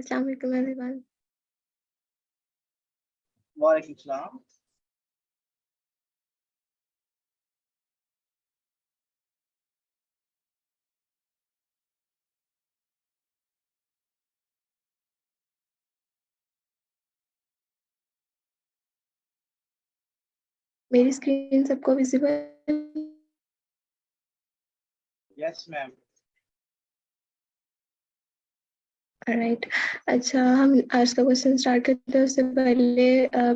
अस्सलाम वालेकुम एवरीवन। वालेकुम सलाम। मेरी स्क्रीन सबको विजिबल? Yes ma'am. राइट। अच्छा, हम आज का क्वेश्चन स्टार्ट करते हैं। उससे पहले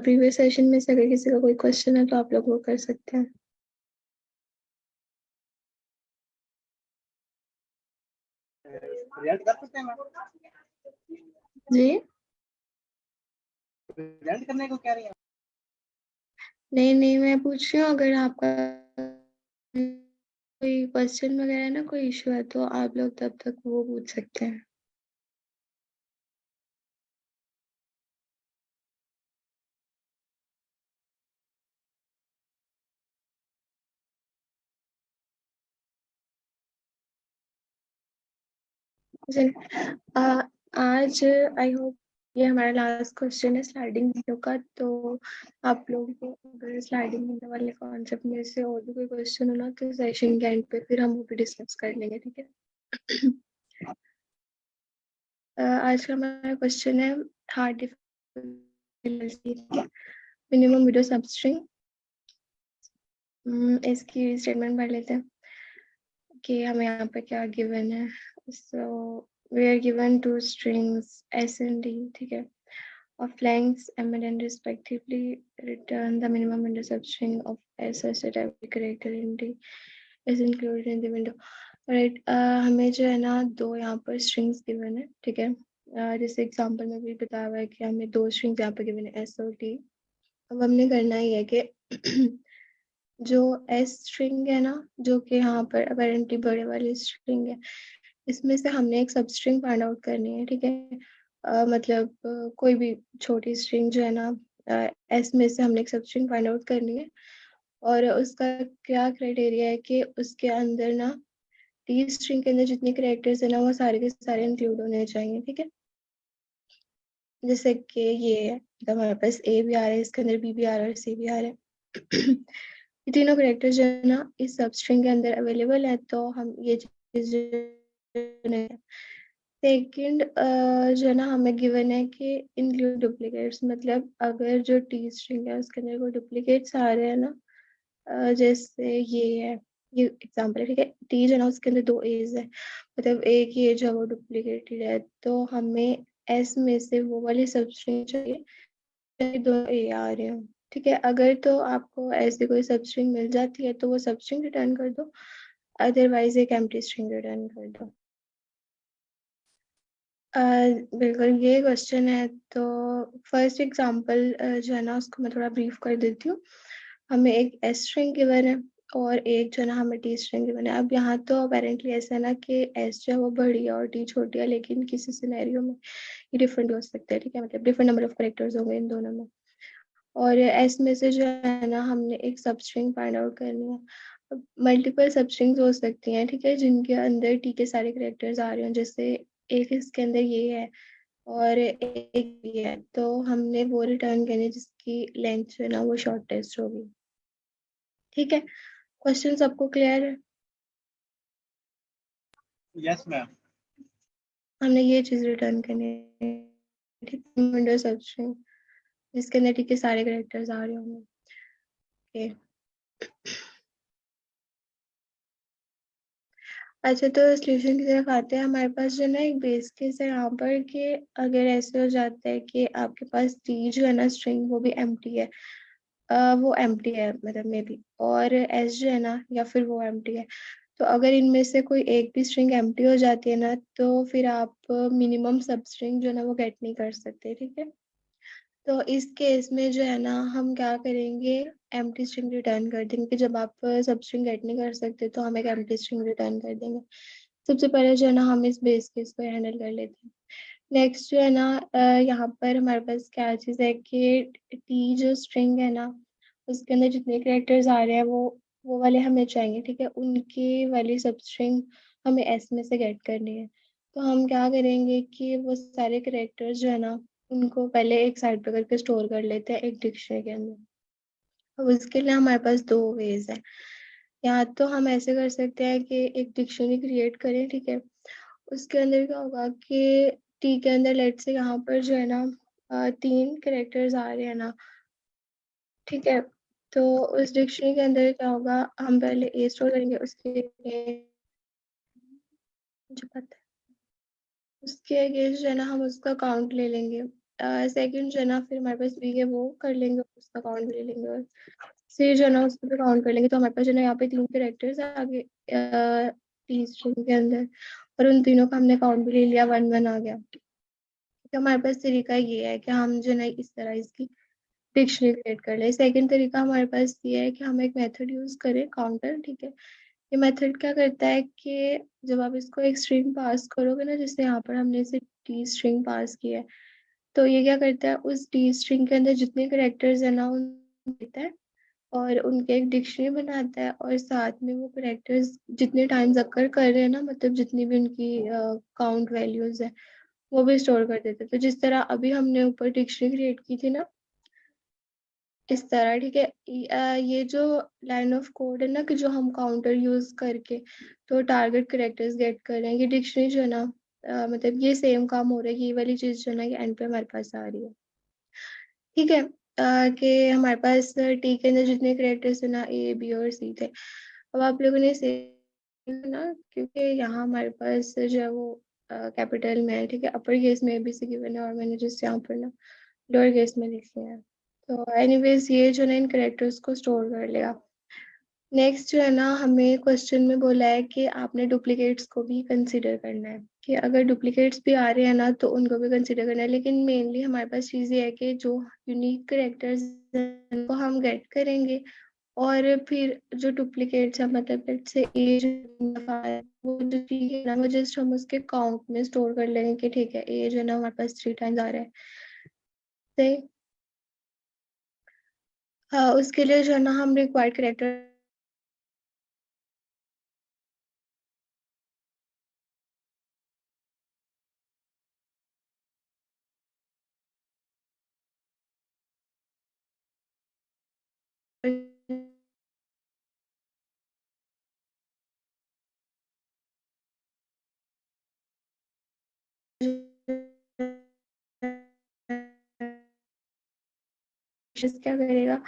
प्रीवियस सेशन में से अगर किसी का कोई क्वेश्चन है तो आप लोग वो कर सकते हैं। रिजल्ट कर सकते हैं मैम? जी रिजल्ट करने को कह रही हैं? नहीं नहीं, मैं पूछ रही हूँ अगर आपका कोई क्वेश्चन वगैरह ना कोई इशू है तो आप लोग तब तक वो पूछ सकते हैं। आज आई होप ये हमारा लास्ट क्वेश्चन है स्लाइडिंग विंडो का। तो आप लोगों को अगर स्लाइडिंग विंडो वाले कॉन्सेप्ट में से और भी कोई क्वेश्चन हो ना तो सेशन के एंड पे फिर हम वो भी डिस्कस कर लेंगे, ठीक है। आज का हमारा क्वेश्चन है hard difficulty, minimum window substring. इसकी स्टेटमेंट पढ़ लेते हैं कि हमें यहाँ पे क्या गिवन है। So we are given two strings S and D, ठीक है, of lengths m and n respectively. Return the minimum window substring of s such that every character in d is included in the window. Right, हमें जो है ना दो यहाँ पर strings given है, ठीक है। जैसे एग्जांपल में भी बताया हुआ है कि हमें दो स्ट्रिंग्स यहाँ पर गिवन है एस और टी। अब हमने करना ही है कि जो एस स्ट्रिंग है ना, जो कि यहाँ पर अपेरेंटली बड़े वाली स्ट्रिंग है, इसमें से हमने एक सब स्ट्रिंग फाइंड आउट करनी है, ठीक है। मतलब कोई भी छोटी स्ट्रिंग जो है ना एस में से हमने एक सब स्ट्रिंग फाइंड आउट करनी है। और उसका क्या क्राइटेरिया है कि उसके अंदर ना टी स्ट्रिंग के अंदर जितने कैरेक्टर्स है ना वो सारे के सारे इंक्लूड होने चाहिए, ठीक है। जैसे कि ये है, मतलब हमारे पास ए भी आ रहा है, इसके अंदर बी भी आ रहा है और सी भी आ रहा है। ये तीनों कैरेक्टर जो है ना इस सब स्ट्रिंग के अंदर अवेलेबल है, तो हम ये चीज सेकंड जो है ना हमें गिवन है कि इंक्लूड डुप्लीकेट्स। मतलब अगर जो टी स्ट्रिंग है उसके अंदर कोई डुप्लीकेट्स आ रहे हैं ना, जैसे ये है, ये एग्जांपल है, ठीक है। टी जो है ना उसके अंदर दो एज है, मतलब एक ही एज है वो डुप्लीकेटेड है, तो हमें एस में से वो वाली सब स्ट्रिंग चाहिए दो ए आ रहे हो, ठीक है। अगर तो आपको ऐसी कोई सब स्ट्रिंग मिल जाती है तो वो सब स्ट्रिंग रिटर्न कर दो, अदरवाइज एक एम्प्टी स्ट्रिंग रिटर्न कर दो। बिल्कुल ये क्वेश्चन है। तो फर्स्ट एग्जांपल जो है ना उसको मैं थोड़ा ब्रीफ कर देती हूँ। हमें एक एस स्ट्रिंग गिवन है और एक जो है ना हमें टी स्ट्रिंग गिवन है। अब यहाँ तो अपेरेंटली ऐसा है ना कि एस जो है वो बड़ी है और टी छोटी है, लेकिन किसी सिनेरियो में ये डिफरेंट हो सकता है, ठीक है। मतलब डिफरेंट नंबर ऑफ कैरेक्टर्स होंगे इन दोनों में। और एस में से जो है ना हमने एक सब स्ट्रिंग फाइंड आउट करनी है। मल्टीपल सब स्ट्रिंग्स हो सकती हैं, ठीक है, जिनके अंदर टी के सारे कैरेक्टर्स आ रहे हैं। जैसे एक इसके अंदर ये है और एक भी है, तो हमने वो रिटर्न करनी है जिसकी लेंथ जो है ना वो शॉर्टेस्ट होगी, ठीक है। क्वेश्चन सबको क्लियर है? Yes ma'am. हमने ये चीज रिटर्न करनी है, ठीक है, विंडो सब स्ट्रिंग जिसके अंदर टी के सारे कैरेक्टर्स आ रहे होंगे, ओके। अच्छा, तो सोल्यूशन की तरफ आते हैं। हमारे पास जो है ना एक बेस केस है यहाँ पर कि अगर ऐसे हो जाता है कि आपके पास टी जो है ना स्ट्रिंग वो भी एम्प्टी है, वो एम्प्टी है मतलब मे बी, और एस जो है ना या फिर वो एम्प्टी है। तो अगर इनमें से कोई एक भी स्ट्रिंग एम्प्टी हो जाती है ना तो फिर आप मिनिमम सब स्ट्रिंग जो है ना वो गेट नहीं कर सकते, ठीक है। तो इस केस में जो है ना हम क्या करेंगे, एम्प्टी स्ट्रिंग रिटर्न कर देंगे कि जब आप सब स्ट्रिंग गेट नहीं कर सकते तो हम एक एम्प्टी स्ट्रिंग रिटर्न कर देंगे। सबसे पहले जो है ना हम इस बेस केस को हैंडल कर लेते हैं। नेक्स्ट जो है ना यहाँ पर हमारे पास क्या चीज़ है कि टी जो स्ट्रिंग है ना उसके अंदर जितने कैरेक्टर्स आ रहे हैं वो वाले हमें चाहिए, ठीक है। उनकी वाली सब स्ट्रिंग हमें एस में से गेट करनी है। तो हम क्या करेंगे कि वो सारे करेक्टर्स जो है ना, उनको पहले एक साइड पे करके स्टोर कर लेते हैं एक डिक्शनरी के अंदर। अब उसके लिए हमारे पास दो वेज है। या तो हम ऐसे कर सकते हैं कि एक डिक्शनरी क्रिएट करें, ठीक है। उसके अंदर क्या होगा कि टी के अंदर लेट से यहाँ पर जो है ना 3 कैरेक्टर्स आ रहे हैं ना, ठीक है। तो उस डिक्शनरी के अंदर क्या होगा, हम पहले ए स्टोर करेंगे, उसके मुझे पता है, उसके अगेंस्ट जो है ना हम उसका काउंट ले लेंगे। सेकंड जो है ना, फिर हमारे पास बी है वो कर लेंगे, उसका काउंट भी ले लेंगे, और सी जो है ना उसको भी काउंट कर लेंगे। तो हमारे पास जो है ना यहाँ पे 3 कैरेक्टर्स है आगे टी स्ट्रिंग के अंदर, और उन तीनों का हमने काउंट भी ले लिया, 1 1 आ गया। तो हमारे पास तरीका ये है कि हम जो है ना इस तरह इसकी डिक्शनरी क्रिएट कर ले। सेकंड तरीका हमारे पास ये है कि हम एक मेथड यूज करें, काउंटर, ठीक है। ये मेथड क्या करता है कि जब आप इसको एक स्ट्रिंग पास करोगे ना, जैसे यहाँ पर हमने इसे टी स्ट्रिंग पास किया है, तो ये क्या करता है, उस टी स्ट्रिंग के अंदर जितने करेक्टर्स है ना उन देता है, और उनके एक डिक्शनरी बनाता है, और साथ में वो करेक्टर्स जितने टाइम्स अकर कर रहे हैं ना, मतलब जितनी भी उनकी काउंट वैल्यूज है, वो भी स्टोर कर देते हैं। तो जिस तरह अभी हमने ऊपर डिक्शनरी क्रिएट की थी ना, इस तरह, ठीक है। ये जो लाइन ऑफ कोड है ना, कि जो हम काउंटर यूज करके तो टारगेट करेक्टर्स गेट कर रहे हैं, ये डिक्शनरी जो है ना, मतलब ये सेम काम हो रहा है, ये वाली चीज जो है ना ये एंड पे हमारे पास आ रही है, ठीक है। कि हमारे पास टी के अंदर जितने करेक्टर्स है ना, ए बी और सी थे। अब आप लोगों ने सेम ना, क्योंकि यहाँ हमारे पास जो है वो कैपिटल में है, ठीक है, अपर केस में भी सी गिवन है, और मैंने जिस यहाँ पर ना लोअर केस में लिख लिया है। तो एनीवेज ये जो ना इन करेक्टर्स को स्टोर कर लेगा। नेक्स्ट जो है ना, हमें क्वेश्चन में बोला है कि आपने डुप्लीकेट्स को भी कंसीडर करना है, कि अगर डुप्लीकेट्स भी आ रहे हैं ना तो उनको भी कंसीडर करना है। लेकिन मेनली हमारे पास चीज़ ये है कि जो यूनिक करेक्टर्स को हम गेट करेंगे, और फिर जो डुप्लीकेट्स है, मतलब लेट्स से एज, वो जो चीज़ है ना वो जस्ट हम उसके काउंट में स्टोर कर लेंगे कि ठीक है एज है ना हमारे पास 3 टाइम्स आ रहा है। सही। हाँ, उसके लिए जो है ना हम रिक्वायर्ड करेक्टर क्या करेगा,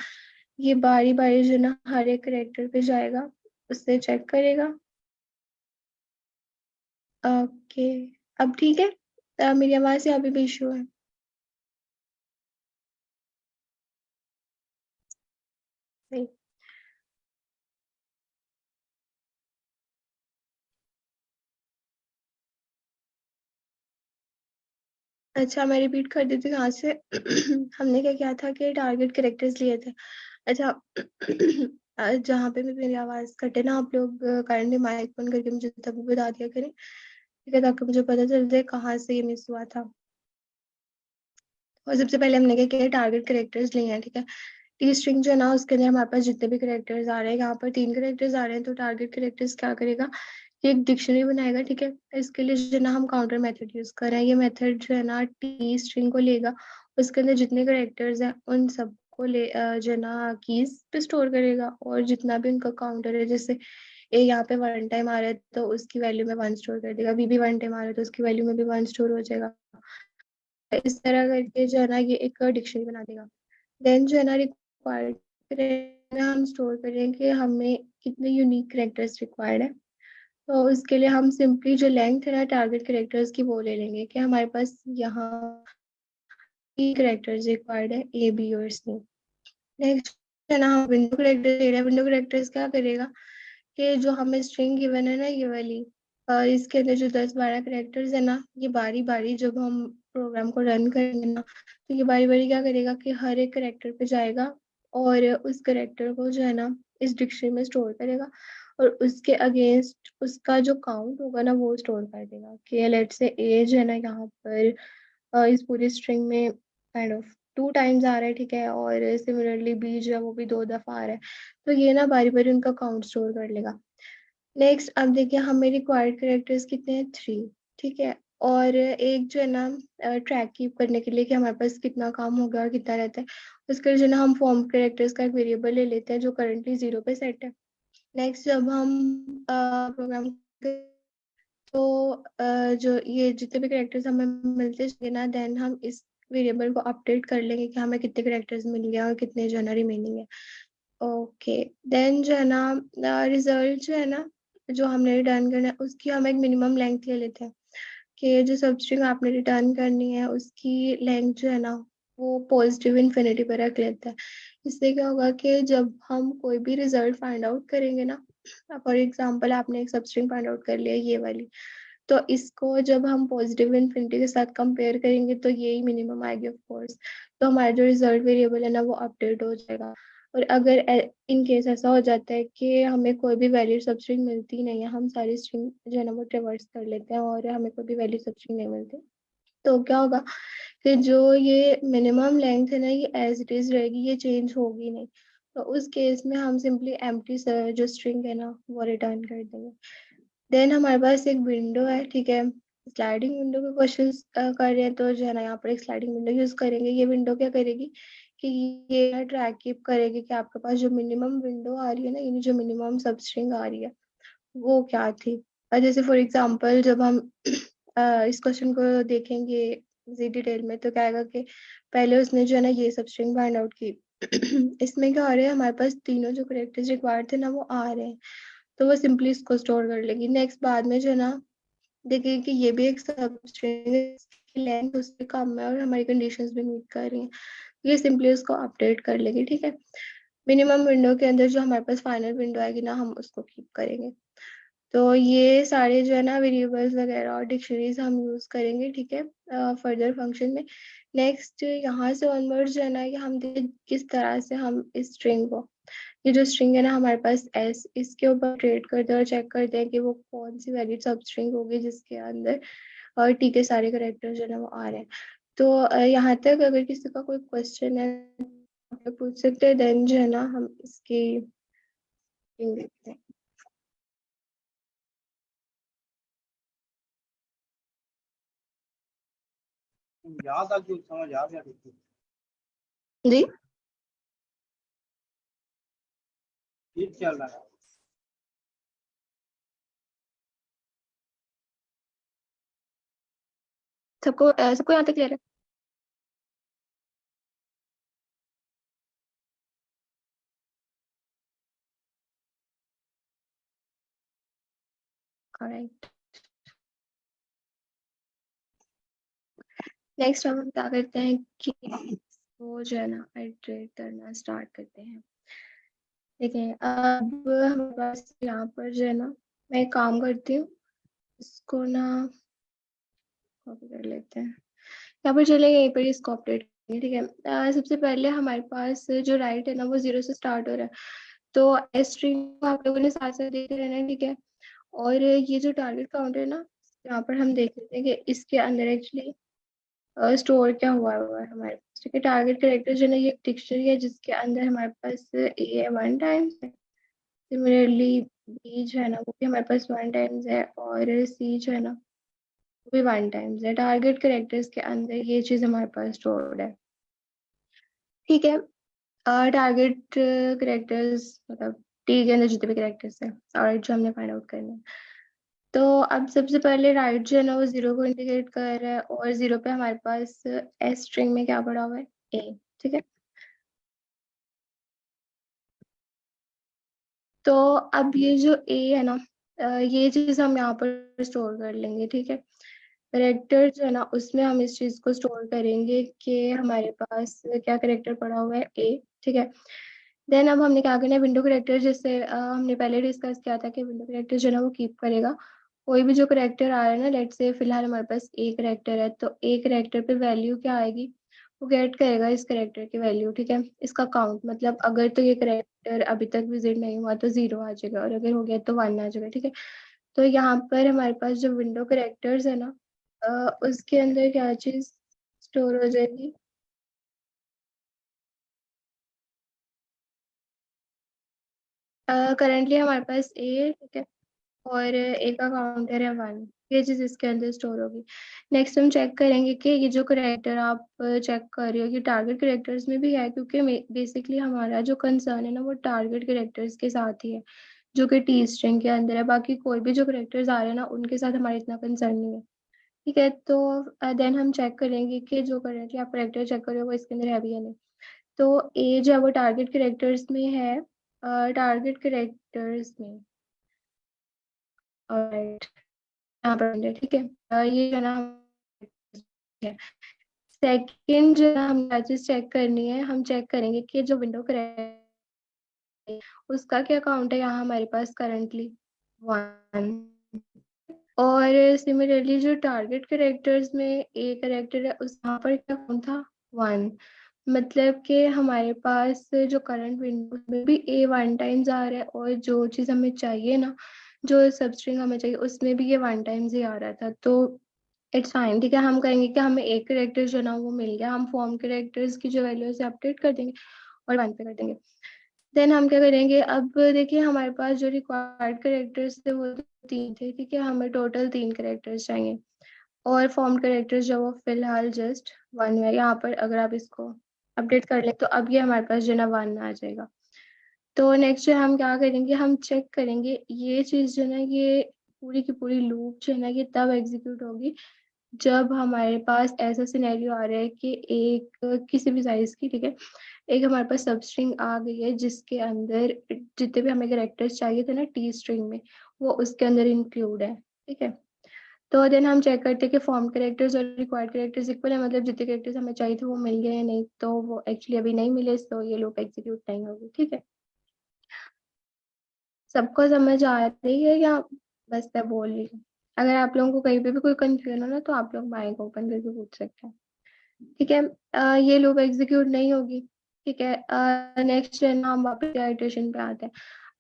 ये बारी बारी जो ना हर एक करेक्टर पे जाएगा, उससे चेक करेगा। ओके, अब ठीक है। मेरी आवाज़ से अभी भी इशू है? नहीं। अच्छा, मैं रिपीट कर देती हूँ यहाँ से। हमने क्या किया था कि टारगेट करेक्टर्स लिए थे। अच्छा। जहाँ पे भी मेरी आवाज़ कटे ना, आप लोग काइंडली माइक बंद करके मुझे तभी बता दिया करें, ठीक है, ताकि मुझे पता चल जाए कहाँ से ये मिस हुआ था। और सबसे पहले हमने क्या किया, टारगेट करेक्टर्स लिए हैं, ठीक है। टी स्ट्रिंग जो है ना उसके अंदर हमारे पास जितने भी करेक्टर्स आ रहे हैं, यहाँ पर 3 करेक्टर्स आ रहे हैं, तो टारगेट करेक्टर्स क्या करेगा, ये एक डिक्शनरी बनाएगा, ठीक है। इसके लिए जो है ना हम काउंटर मेथड यूज कर रहे हैं। ये मेथड जो है ना टी स्ट्रिंग को लेगा, उसके अंदर जितने करेक्टर्स हैं उन सबको जो है ना कीज पे स्टोर करेगा, और जितना भी उनका काउंटर है, जैसे ए यहाँ पे 1 टाइम आ रहा है तो उसकी वैल्यू में 1 स्टोर कर देगा, बी भी 1 टाइम आ रहा है तो उसकी वैल्यू में भी 1 स्टोर हो जाएगा। इस तरह करके जो है ना ये एक डिक्शनरी बना देगा। देन जो है ना रिक्वायर्ड में हम स्टोर करें कि हमें कितने यूनिक करेक्टर्स रिक्वायर्ड है। तो उसके लिए हम सिंपली जो लेंथ है ना टारगेट करेक्टर्स की वो ले लेंगे, कि हमारे पास यहाँ की करेक्टर्स रिक्वायर्ड है, ए बी और सी। नेक्स्ट है ना, हम विंडो करेक्टर्स ले रहे हैं। विंडो करेक्टर्स क्या करेगा कि जो हमें स्ट्रिंग गिवन है ना ये वाली, इसके अंदर जो 10 12 करेक्टर्स है ना, ये बारी बारी जब हम प्रोग्राम को रन करेंगे ना, तो ये बारी बारी क्या करेगा कि हर एक करेक्टर पे जाएगा, और उस करेक्टर को जो है ना इस डिक्शनरी में स्टोर करेगा, और उसके अगेंस्ट उसका जो काउंट होगा ना वो स्टोर कर देगा, कि लेट से एज है ना यहाँ पर इस पूरी स्ट्रिंग में काइंड ऑफ 2 टाइम्स आ रहा है, ठीक है, और सिमिलरली बी जो है वो भी 2 दफा आ रहा है। तो ये ना बारी बारी उनका काउंट स्टोर कर लेगा। नेक्स्ट अब देखिए हमें रिक्वायर्ड करेक्टर्स कितने हैं, 3। ठीक है। और एक जो है ना ट्रैक कीप करने के लिए कि हमारे पास कितना काम हो गया और कितना रहता है, उसके लिए जो है ना हम फॉर्म कैरेक्टर्स का एक वेरिएबल ले लेते हैं जो करंटली 0 पे सेट है। नेक्स्ट जब हम प्रोग्राम, तो जो ये जितने भी कैरेक्टर्स हमें मिलते हैं ना, देन हम इस वेरिएबल को अपडेट कर लेंगे कि हमें कितने कैरेक्टर्स मिल गए और कितने जो है ना रिमेनिंग है। ओके। देन जो है ना रिजल्ट जो है ना जो हमने रिटर्न करना है उसकी हम एक मिनिमम लेंथ ले लेते हैं कि जो सब स्ट्रिंग आपने रिटर्न करनी है उसकी लेंथ जो है ना वो पॉजिटिव इन्फिनिटी पर रख लेते हैं। इससे क्या होगा कि जब हम कोई भी रिजल्ट फाइंड आउट करेंगे ना, फॉर एग्जांपल आपने एक सब स्ट्रिंग फाइंड आउट कर लिया ये वाली, तो इसको जब हम पॉजिटिव इन्फिनिटी के साथ कंपेयर करेंगे तो यही मिनिमम आएगी ऑफ कोर्स। तो हमारा जो रिजल्ट वेरिएबल है ना वो अपडेट हो जाएगा। और अगर इन केस ऐसा हो जाता है कि हमें कोई भी वैलिड सब स्ट्रिंग मिलती नहीं है, हम सारी स्ट्रिंग जो है ना वो ट्रेवर्स कर लेते हैं और हमें कोई भी वैलिड सब स्ट्रिंग नहीं मिलती, तो क्या होगा कि जो ये मिनिमम लेंथ है ना ये एज इट इज रहेगी, ये चेंज होगी नहीं। तो उस केस में हम सिंपली एम्प्टी जो स्ट्रिंग है ना वो रिटर्न कर देंगे। देन हमारे पास एक विंडो है, ठीक है। स्लाइडिंग विंडो के क्वेश्चन कर रहे हैं तो जो है ना यहाँ पर एक स्लाइडिंग विंडो यूज करेंगे। ये विंडो क्या करेगी कि ये ट्रैक कीप करेगी कि आपके पास जो मिनिमम विंडो आ रही है ना, यानी जो मिनिमम सब स्ट्रिंग आ रही है वो क्या थी। जैसे फॉर एग्जांपल जब हम इस क्वेश्चन को देखेंगे जी डिटेल में, तो क्या आएगा कि पहले उसने जो है ना ये सब स्ट्रिंग फाइंड आउट की। इसमें क्या हो रहा है, हमारे पास तीनों जो करेक्टर्स रिक्वायर्ड थे ना वो आ रहे हैं, तो वो सिंपली इसको स्टोर कर लेगी। नेक्स्ट बाद में जो है ना देखिए कि ये भी एक सब स्ट्रिंग है, इसकी लेंथ उससे कम है और हमारी कंडीशंस भी मीट कर रही हैं, ये सिंपली उसको अपडेट कर लेगी। ठीक है। मिनिमम विंडो के अंदर जो हमारे पास फाइनल विंडो आएगी ना हम उसको कीप करेंगे। तो ये सारे जो है ना वेरिएबल्स वगैरह और डिक्शनरीज हम यूज करेंगे, ठीक है, फर्दर फंक्शन में। नेक्स्ट यहाँ से ऑनवर्ड्स जो है ना कि हम देखें किस तरह से हम इस स्ट्रिंग को, ये जो स्ट्रिंग है ना हमारे पास एस, इसके ऊपर ट्रेड करते हैं और चेक करते हैं कि वो कौन सी वैलिड सब स्ट्रिंग होगी जिसके अंदर और टी के सारे करेक्टर जो है ना वो आ रहे हैं। तो यहाँ तक अगर किसी का कोई क्वेश्चन है तो पूछ सकते हैं, देन जो है ना हम इसकी देखते हैं। याद आ गई, समझ आ गया बिल्कुल। जी। ठीक चल रहा है। सबको यहाँ तक क्लियर है? ऑलराइट। नेक्स्ट हम क्या करते हैं कि वो जो है ना इटरेट करना स्टार्ट करते हैं। देखिए अब हमारे पास यहाँ पर जो है ना मैं एक काम करती हूँ, इसको ना कॉपी कर लेते हैं। यहाँ पर चले यहीं पर इसको अपडेट करेंगे, ठीक है। सबसे पहले हमारे पास जो राइट है ना वो 0 से स्टार्ट हो रहा है, तो एस स्ट्रिंग को आप लोगों ने साथ साथ देखते रहना है, ठीक है। और ये जो टारगेट काउंट है ना, यहाँ पर हम देख लेते हैं कि इसके अंदर एक्चुअली स्टोर क्या हुआ है हमारे पास, ठीक है। टारगेट कैरेक्टर जो है ना ये एक डिक्शनरी है जिसके अंदर हमारे पास ए 1 टाइम्स है, सिमिलरली बी जो है ना वो भी हमारे पास 1 टाइम्स है, और सी जो है ना वो भी 1 टाइम्स है। टारगेट कैरेक्टर्स के अंदर ये चीज हमारे पास स्टोर्ड है, ठीक है। टारगेट कैरेक्टर्स मतलब टी के अंदर जितने भी कैरेक्टर्स है और जो हमने फाइंड आउट करना है। तो अब सबसे पहले राइट जो है ना वो 0 को इंडिकेट कर रहा है और 0 पे हमारे पास एस स्ट्रिंग में क्या पड़ा हुआ है, ए, ठीक है। तो अब ये जो ए है ना ये चीज हम यहाँ पर स्टोर कर लेंगे, ठीक है। करेक्टर जो है ना उसमें हम इस चीज को स्टोर करेंगे कि हमारे पास क्या करेक्टर पड़ा हुआ है, ए, ठीक है। देन अब हमने क्या करना है, विंडो करेक्टर जैसे हमने पहले डिस्कस किया था कि विंडो करेक्टर जो है ना वो कीप करेगा। कोई भी जो करेक्टर आ रहा है ना, लेट से फिलहाल हमारे पास ए करेक्टर है, तो ए करेक्टर पे वैल्यू क्या आएगी, वो गेट करेगा इस करेक्टर की वैल्यू, ठीक है। इसका काउंट मतलब अगर तो ये करेक्टर अभी तक विजिट नहीं हुआ तो 0 आ जाएगा और अगर हो गया तो 1 आ जाएगा, ठीक है। तो यहाँ पर हमारे पास जो विंडो करेक्टर्स है ना उसके अंदर क्या चीज स्टोर हो जाएगी, करेंटली हमारे पास ए, ठीक है। और एक का काउंटर है 1। ये चीज इसके अंदर स्टोर होगी। नेक्स्ट हम चेक करेंगे कि ये जो करेक्टर आप चेक कर रहे हो ये टारगेट करेक्टर्स में भी है, क्योंकि बेसिकली हमारा जो कंसर्न है ना वो टारगेट करेक्टर्स के साथ ही है, जो कि टी स्ट्रिंग के अंदर है। बाकी कोई भी जो करेक्टर्स आ रहे हैं ना उनके साथ हमारा इतना कंसर्न नहीं है। ठीक है, तो देन हम चेक करेंगे कि जो करेक्टली आप करेक्टर चेक कर रहे हो वो इसके अंदर है भी या नहीं। तो एज है वो टारगेट करेक्टर्स में है, टारगेट करेक्टर्स में। ऑलराइट, यहाँ पर है, ठीक है। ये जो है ना है। सेकंड जो है ना हम चीज चेक करनी है, हम चेक करेंगे कि जो विंडो करेक्टर उसका क्या अकाउंट है यहाँ हमारे पास करंटली 1। और सिमिलरली जो टारगेट करेक्टर्स में ए करेक्टर है उस यहाँ पर क्या अकाउंट था 1। मतलब कि हमारे पास जो करंट विंडो में भी ए 1 टाइम्स आ रहा है, और जो चीज़ हमें चाहिए ना, जो सबस्ट्रिंग हमें चाहिए उसमें भी ये 1 टाइम्स ही आ रहा था। तो इट्स फाइन, ठीक है। हम कहेंगे कि हमें एक करेक्टर जो ना वो मिल गया, हम फॉर्म करेक्टर्स की जो वैल्यू है अपडेट कर देंगे और 1 पे कर देंगे। देन हम क्या करेंगे, अब देखिए हमारे पास जो रिक्वायर्ड करेक्टर्स थे वो 3 थे, ठीक है। हमें टोटल 3 करेक्टर्स चाहिए, और फॉर्म करेक्टर्स जो वो फिलहाल जस्ट 1 है। यहाँ पर अगर आप इसको अपडेट कर ले तो अब ये हमारे पास जो है ना 1 आ जाएगा। तो नेक्स्ट जो हम क्या करेंगे, हम चेक करेंगे ये चीज़ जो है ना, ये पूरी की पूरी लूप जो है ना ये तब एग्जीक्यूट होगी जब हमारे पास ऐसा सिनेरियो आ रहा है कि एक किसी भी साइज की, ठीक है, एक हमारे पास सब स्ट्रिंग आ गई है जिसके अंदर जितने भी हमें कैरेक्टर्स चाहिए थे ना टी स्ट्रिंग में वो उसके अंदर इंक्लूड है, ठीक है। तो देन हम चेक करते हैं कि फॉर्म कैरेक्टर्स और रिक्वायर्ड कैरेक्टर्स इक्वल है, मतलब जितने कैरेक्टर्स हमें चाहिए थे वो मिल गए या नहीं। तो वो एक्चुअली अभी नहीं मिले, तो ये लूप एग्जीक्यूट नहीं होगी, ठीक है। सबको समझ आ रही है या बस मैं बोल रही हूँ? अगर आप लोगों को कहीं पे भी कोई कंफ्यूजन हो ना तो आप लोग माइक ओपन करके पूछ सकते हैं, ठीक है। ये लूप एग्जीक्यूट नहीं होगी, ठीक है। नेक्स्ट जो है ना हम वापस इटरेशन पे आते हैं।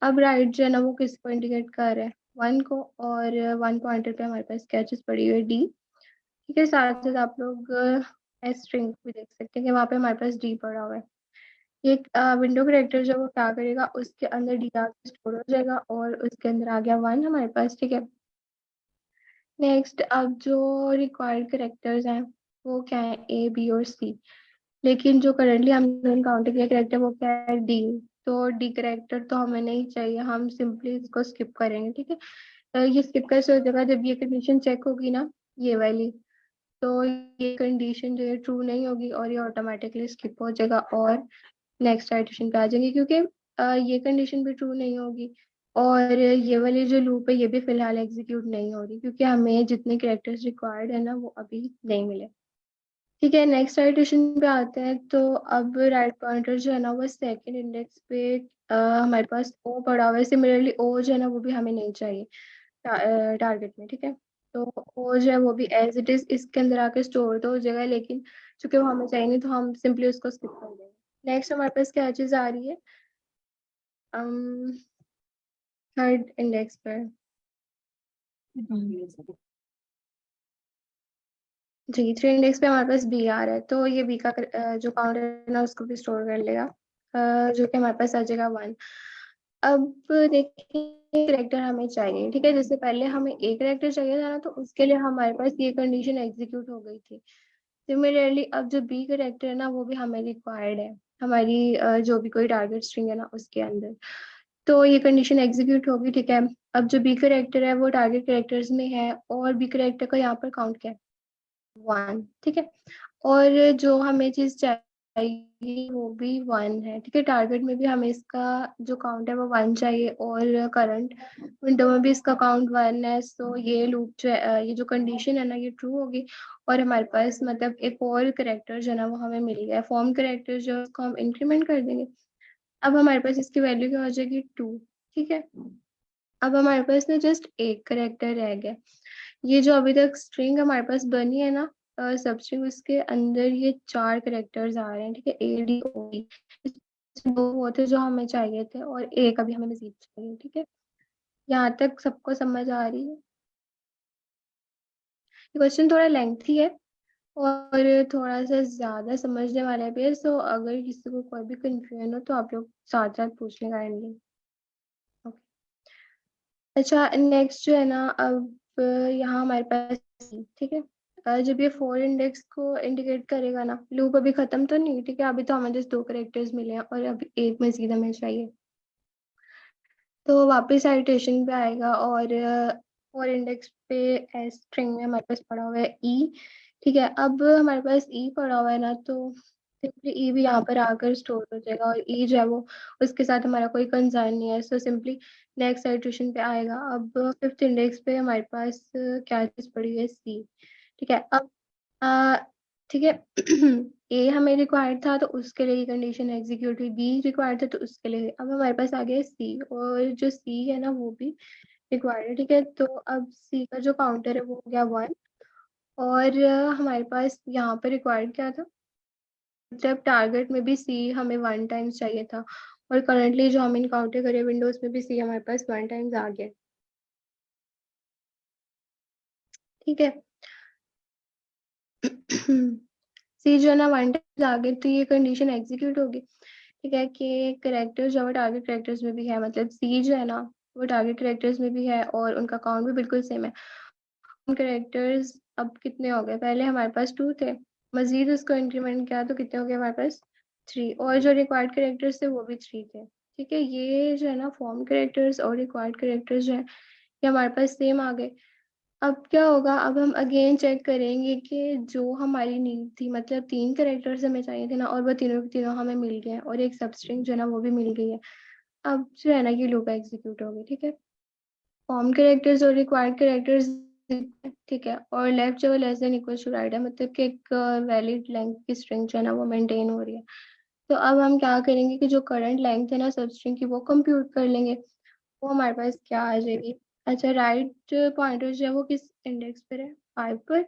अब राइट जो है ना वो किस को इंडिकेट कर रहा है 1 को, और 1 पॉइंटर पे हमारे पास क्या चीज पड़ी हुई है डी, ठीक है। साथ साथ आप लोग एस स्ट्रिंग भी देख सकते हैं कि वहाँ पे हमारे पास डी पड़ा हुआ है। ये विंडो कैरेक्टर जो वो क्या करेगा, उसके अंदर डी आके स्टोर हो जाएगा और उसके अंदर आ गया 1 हमारे पास, ठीक है। नेक्स्ट अब जो रिक्वायर्ड कैरेक्टर्स हैं वो क्या है, ए बी और सी। लेकिन जो करंटली हमने इनकाउंटर किया करेक्टर वो क्या है डी। तो डी करेक्टर तो हमें नहीं चाहिए, हम सिंपली इसको स्किप करेंगे, ठीक है। ये स्किप कैसे हो जाएगा, जब ये कंडीशन चेक होगी ना, ये वाली, तो ये कंडीशन जो है ट्रू नहीं होगी और ये ऑटोमेटिकली स्किप हो जाएगा और नेक्स्ट इटरेशन पे आ जाएंगे, क्योंकि ये कंडीशन भी ट्रू नहीं होगी और ये वाली जो लूप है ये भी फिलहाल एग्जीक्यूट नहीं हो रही, क्योंकि हमें जितने कैरेक्टर्स रिक्वायर्ड है ना वो अभी नहीं मिले, ठीक है। नेक्स्ट इटरेशन पे आते हैं। तो अब राइट पॉइंटर जो है ना वो सेकंड इंडेक्स पे हमारे पास ओ पड़ा हुआ है। सिमिलरली ओ जो है ना वो भी हमें नहीं चाहिए टारगेट में, ठीक है। तो ओ जो है वो भी एज इट इज इसके अंदर आके स्टोर तो हो जाएगा, लेकिन चूंकि वो हमें चाहिए नहीं तो हम सिंपली उसको स्किप कर देंगे। नेक्स्ट हमारे पास क्या चीज आ रही है, थर्ड इंडेक्स पर। जी, 3 इंडेक्स पे हमारे पास बी आ रहा है, तो ये बी का जो काउंट है ना उसको भी स्टोर कर लेगा, जो कि हमारे पास आ जाएगा 1। अब देखिए करेक्टर हमें चाहिए, ठीक है। जैसे पहले हमें एक करेक्टर चाहिए था ना तो उसके लिए हमारे पास ये कंडीशन एग्जीक्यूट हो गई थी। सिमिलरली अब जो बी करेक्टर है ना वो भी हमें रिक्वायर्ड है हमारी जो भी कोई टारगेट स्ट्रिंग है ना उसके अंदर, तो ये कंडीशन एग्जीक्यूट होगी, ठीक है। अब जो बी करेक्टर है वो टारगेट करेक्टर्स में है और बी करेक्टर का यहाँ पर काउंट क्या है 1, ठीक है। और जो हमें चीज चाहिए वो भी 1 है, ठीक है। टारगेट में भी हमें इसका जो काउंट है वो 1 चाहिए और करंट विंडो में भी इसका काउंट 1 है। सो ये लूप जो है ये जो कंडीशन है ना ये ट्रू होगी और हमारे पास मतलब एक और करेक्टर जो है ना वो हमें मिल गया है फॉर्म करेक्टर, जो उसको हम इंक्रीमेंट कर देंगे। अब हमारे पास इसकी वैल्यू क्या हो जाएगी 2, ठीक है। अब हमारे पास ना जस्ट एक करेक्टर रह गया। ये जो अभी तक स्ट्रिंग हमारे पास बनी है ना सब स्ट्रिंग, उसके अंदर ये 4 करेक्टर्स आ रहे हैं, ठीक है, ए डी ओ डी। दो वो थे जो हमें चाहिए थे और एक अभी हमें मजीद चाहिए, ठीक है। यहाँ तक सबको समझ आ रही है? ये क्वेश्चन थोड़ा लेंथी है और थोड़ा सा ज्यादा समझने वाला भी है, सो अगर किसी को कोई भी कंफ्यूजन हो तो आप लोग साथ साथ पूछ लें काइंडली। अच्छा, नेक्स्ट जो है ना, अब यहाँ हमारे पास ठीक है। जब ये फोर इंडेक्स को इंडिकेट करेगा ना, लूप अभी खत्म तो नहीं, ठीक है, अभी तो हमें जस्ट दो करेक्टर्स मिले हैं और अभी एक मजीद हमें चाहिए। तो वापस साइटेशन पे आएगा और फोर इंडेक्स पे एस स्ट्रिंग में हमारे पास पड़ा हुआ है ई। ठीक है, अब हमारे पास ई पड़ा हुआ है ना, तो सिंपली ई भी यहाँ पर आकर स्टोर हो जाएगा और ई जो है वो, उसके साथ हमारा कोई कंसर्न नहीं है, सो सिंपली नेक्स्ट साइटेशन पे आएगा। अब फिफ्थ इंडेक्स पे हमारे पास क्या चीज पड़ी है, सी। ठीक है, अब आ, ठीक है। ए हमें रिक्वायर्ड था तो उसके लिए कंडीशन एग्जीक्यूट हुई, बी रिक्वायर्ड था तो उसके लिए, अब हमारे पास आ गया सी, और जो सी है ना वो भी रिक्वायर्ड है। ठीक है, तो अब सी का जो काउंटर है वो हो गया 1। और हमारे पास यहाँ पे रिक्वायर्ड क्या था, मतलब टारगेट में भी सी हमें 1 टाइम्स चाहिए था, और करंटली जो हम इनकाउंटर करें विंडोज में भी सी हमारे पास 1 टाइम्स आ गया। ठीक है। सी जो है ना 1 टाइम्स आ गए तो ये कंडीशन एग्जीक्यूट होगी। ठीक है, कि करेक्टर्स जो है टारगेट करेक्टर्स में भी है, मतलब सी जो है ना वो टारगेट करेक्टर्स में भी है और उनका काउंट भी बिल्कुल सेम है। करेक्टर्स अब कितने हो गए, पहले हमारे पास 2 थे, मजीद उसको इंक्रीमेंट किया तो कितने हो गए हमारे पास 3, और जो रिक्वायर्ड करेक्टर्स थे वो भी 3 थे। ठीक है, ये जो है ना फॉर्म करेक्टर्स और रिक्वायर्ड करेक्टर्स जो है ये हमारे पास सेम आ गए। अब क्या होगा, अब हम अगेन चेक करेंगे कि जो हमारी नीड थी, मतलब 3 करेक्टर्स हमें चाहिए थे ना, और वो तीनों के तीनों हमें मिल गए हैं, और एक सबस्ट्रिंग जो है ना वो भी मिल गई है। अब जो है ना ये लूप एग्जीक्यूट होगी। ठीक है, फॉर्म कैरेक्टर्स और रिक्वायर्ड कैरेक्टर्स, ठीक है, और लेफ्ट जो less than equal to right है, मतलब कि एक वैलिड लेंथ की स्ट्रिंग जो है ना वो मेंटेन हो रही है। तो अब हम क्या करेंगे कि जो करंट लेंथ है ना सब स्ट्रिंग की वो कंप्यूट कर लेंगे। वो हमारे पास क्या आ जाएगी, अच्छा, राइट पॉइंटर जो है वो किस इंडेक्स पर है, 5 पर,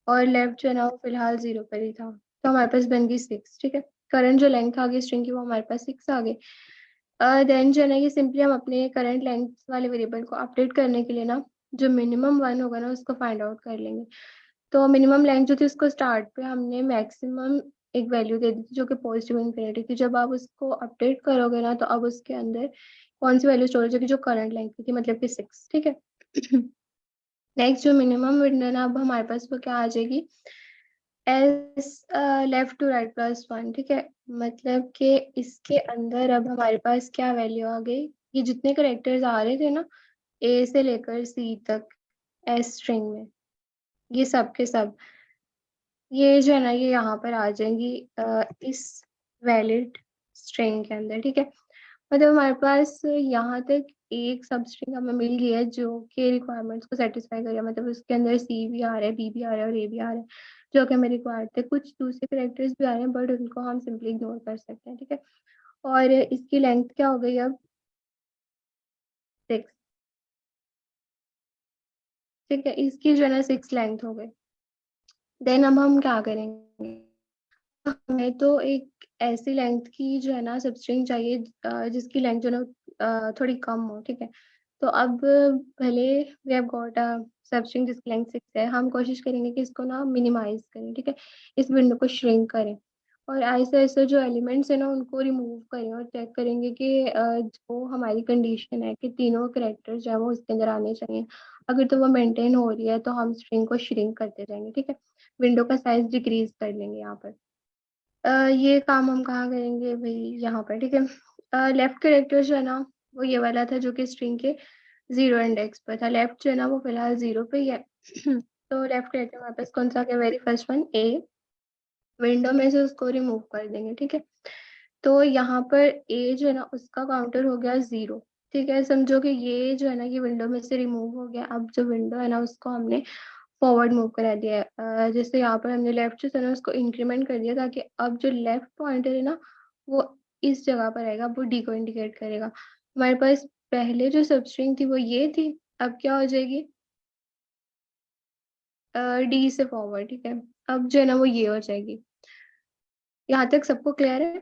और लेफ्ट जो है ना वो फिलहाल 0 पर ही था, तो हमारे पास बन गई 6। ठीक है, करंट जो लेंथ आ गई स्ट्रिंग की वो हमारे पास 6 आ गई। देन जो है ना ये सिंपली हम अपने करंट लेंथ वाले वेरिएबल को अपडेट करने के लिए ना, जो मिनिमम 1 होगा ना उसको फाइंड आउट कर लेंगे। तो मिनिमम लेंथ जो थी उसको स्टार्ट पे हमने मैक्सिमम एक वैल्यू दे दी थी जो कि पॉजिटिव इन्फिनिटी थी। जब आप उसको अपडेट करोगे ना तो अब उसके अंदर कौन सी वैल्यू स्टोर हो जाएगी, जो करंट लेंथ की थी, मतलब कि 6। ठीक है। नेक्स्ट जो मिनिमम विंडो है ना, अब हमारे पास वो क्या आ जाएगी, एस लेफ्ट टू राइट +1। ठीक है, मतलब कि इसके अंदर अब हमारे पास क्या वैल्यू आ गई, ये जितने करेक्टर्स आ रहे थे ना ए से लेकर सी तक एस स्ट्रिंग में, ये सब के सब, ये जो है ना ये यहाँ पर आ जाएंगी इस वैलिड स्ट्रिंग के अंदर। ठीक है, मतलब हमारे पास यहाँ तक एक सब स्ट्रिंग हमें मिल गई है जो कि रिक्वायरमेंट्स को सेटिस्फाई करेगा, मतलब उसके अंदर सी भी आ रहा है, बी भी आ रहा है और ए भी आ रहा है, जो कि हमें रिक्वायर्ड थे। कुछ दूसरे करेक्टर्स भी आ रहे हैं बट उनको हम सिंपली इग्नोर कर सकते हैं। ठीक है, और इसकी लेंथ क्या हो गई अब, 6। ठीक है, इसकी जो है ना 6 लेंथ हो गई। देन अब हम क्या करेंगे, हमें तो एक ऐसी लेंथ की जो है ना सबस्ट्रिंग चाहिए जिसकी लेंथ जो है ना थोड़ी कम हो। ठीक है, तो अब भले we have got a substring जिसकी लेंथ 6 है, हम कोशिश करेंगे कि इसको ना मिनिमाइज करें। ठीक है, इस विंडो को श्रिंक करें और ऐसे ऐसे जो एलिमेंट्स है ना उनको रिमूव करें, और चेक करेंगे कि जो हमारी कंडीशन है कि तीनों करेक्टर्स जो है वो इसके अंदर आने चाहिए, अगर तो वो मेंटेन हो रही है तो हम स्ट्रिंग को श्रिंक करते जाएंगे। ठीक है, विंडो का साइज डिक्रीज कर लेंगे यहाँ पर। ये काम हम कहाँ करेंगे भाई, यहाँ पर। ठीक है, लेफ्ट कैरेक्टर जो है ना वो ये वाला था जो कि स्ट्रिंग के 0 इंडेक्स पर था, लेफ्ट जो है ना वो फिलहाल 0 पे ही है। तो लेफ्ट कैरेक्टर हमारे पास कौन सा आ गया, वेरी फर्स्ट वन ए, विंडो में से उसको रिमूव कर देंगे। ठीक है, तो यहाँ पर ए जो है ना उसका काउंटर हो गया 0। ठीक है, समझो कि ये जो है ना ये विंडो में से रिमूव हो गया। अब जो विंडो है ना उसको हमने फॉरवर्ड मूव करा दिया है। जैसे यहाँ पर हमने लेफ्ट जो था ना उसको इंक्रीमेंट कर दिया ताकि अब जो लेफ्ट पॉइंटर है ना वो इस जगह पर आएगा, वो डी को इंडिकेट करेगा। हमारे पास पहले जो सबस्ट्रिंग थी वो ये थी, अब क्या हो जाएगी, डी से फॉरवर्ड। ठीक है, अब जो है ना वो ये हो जाएगी। यहाँ तक सबको क्लियर है।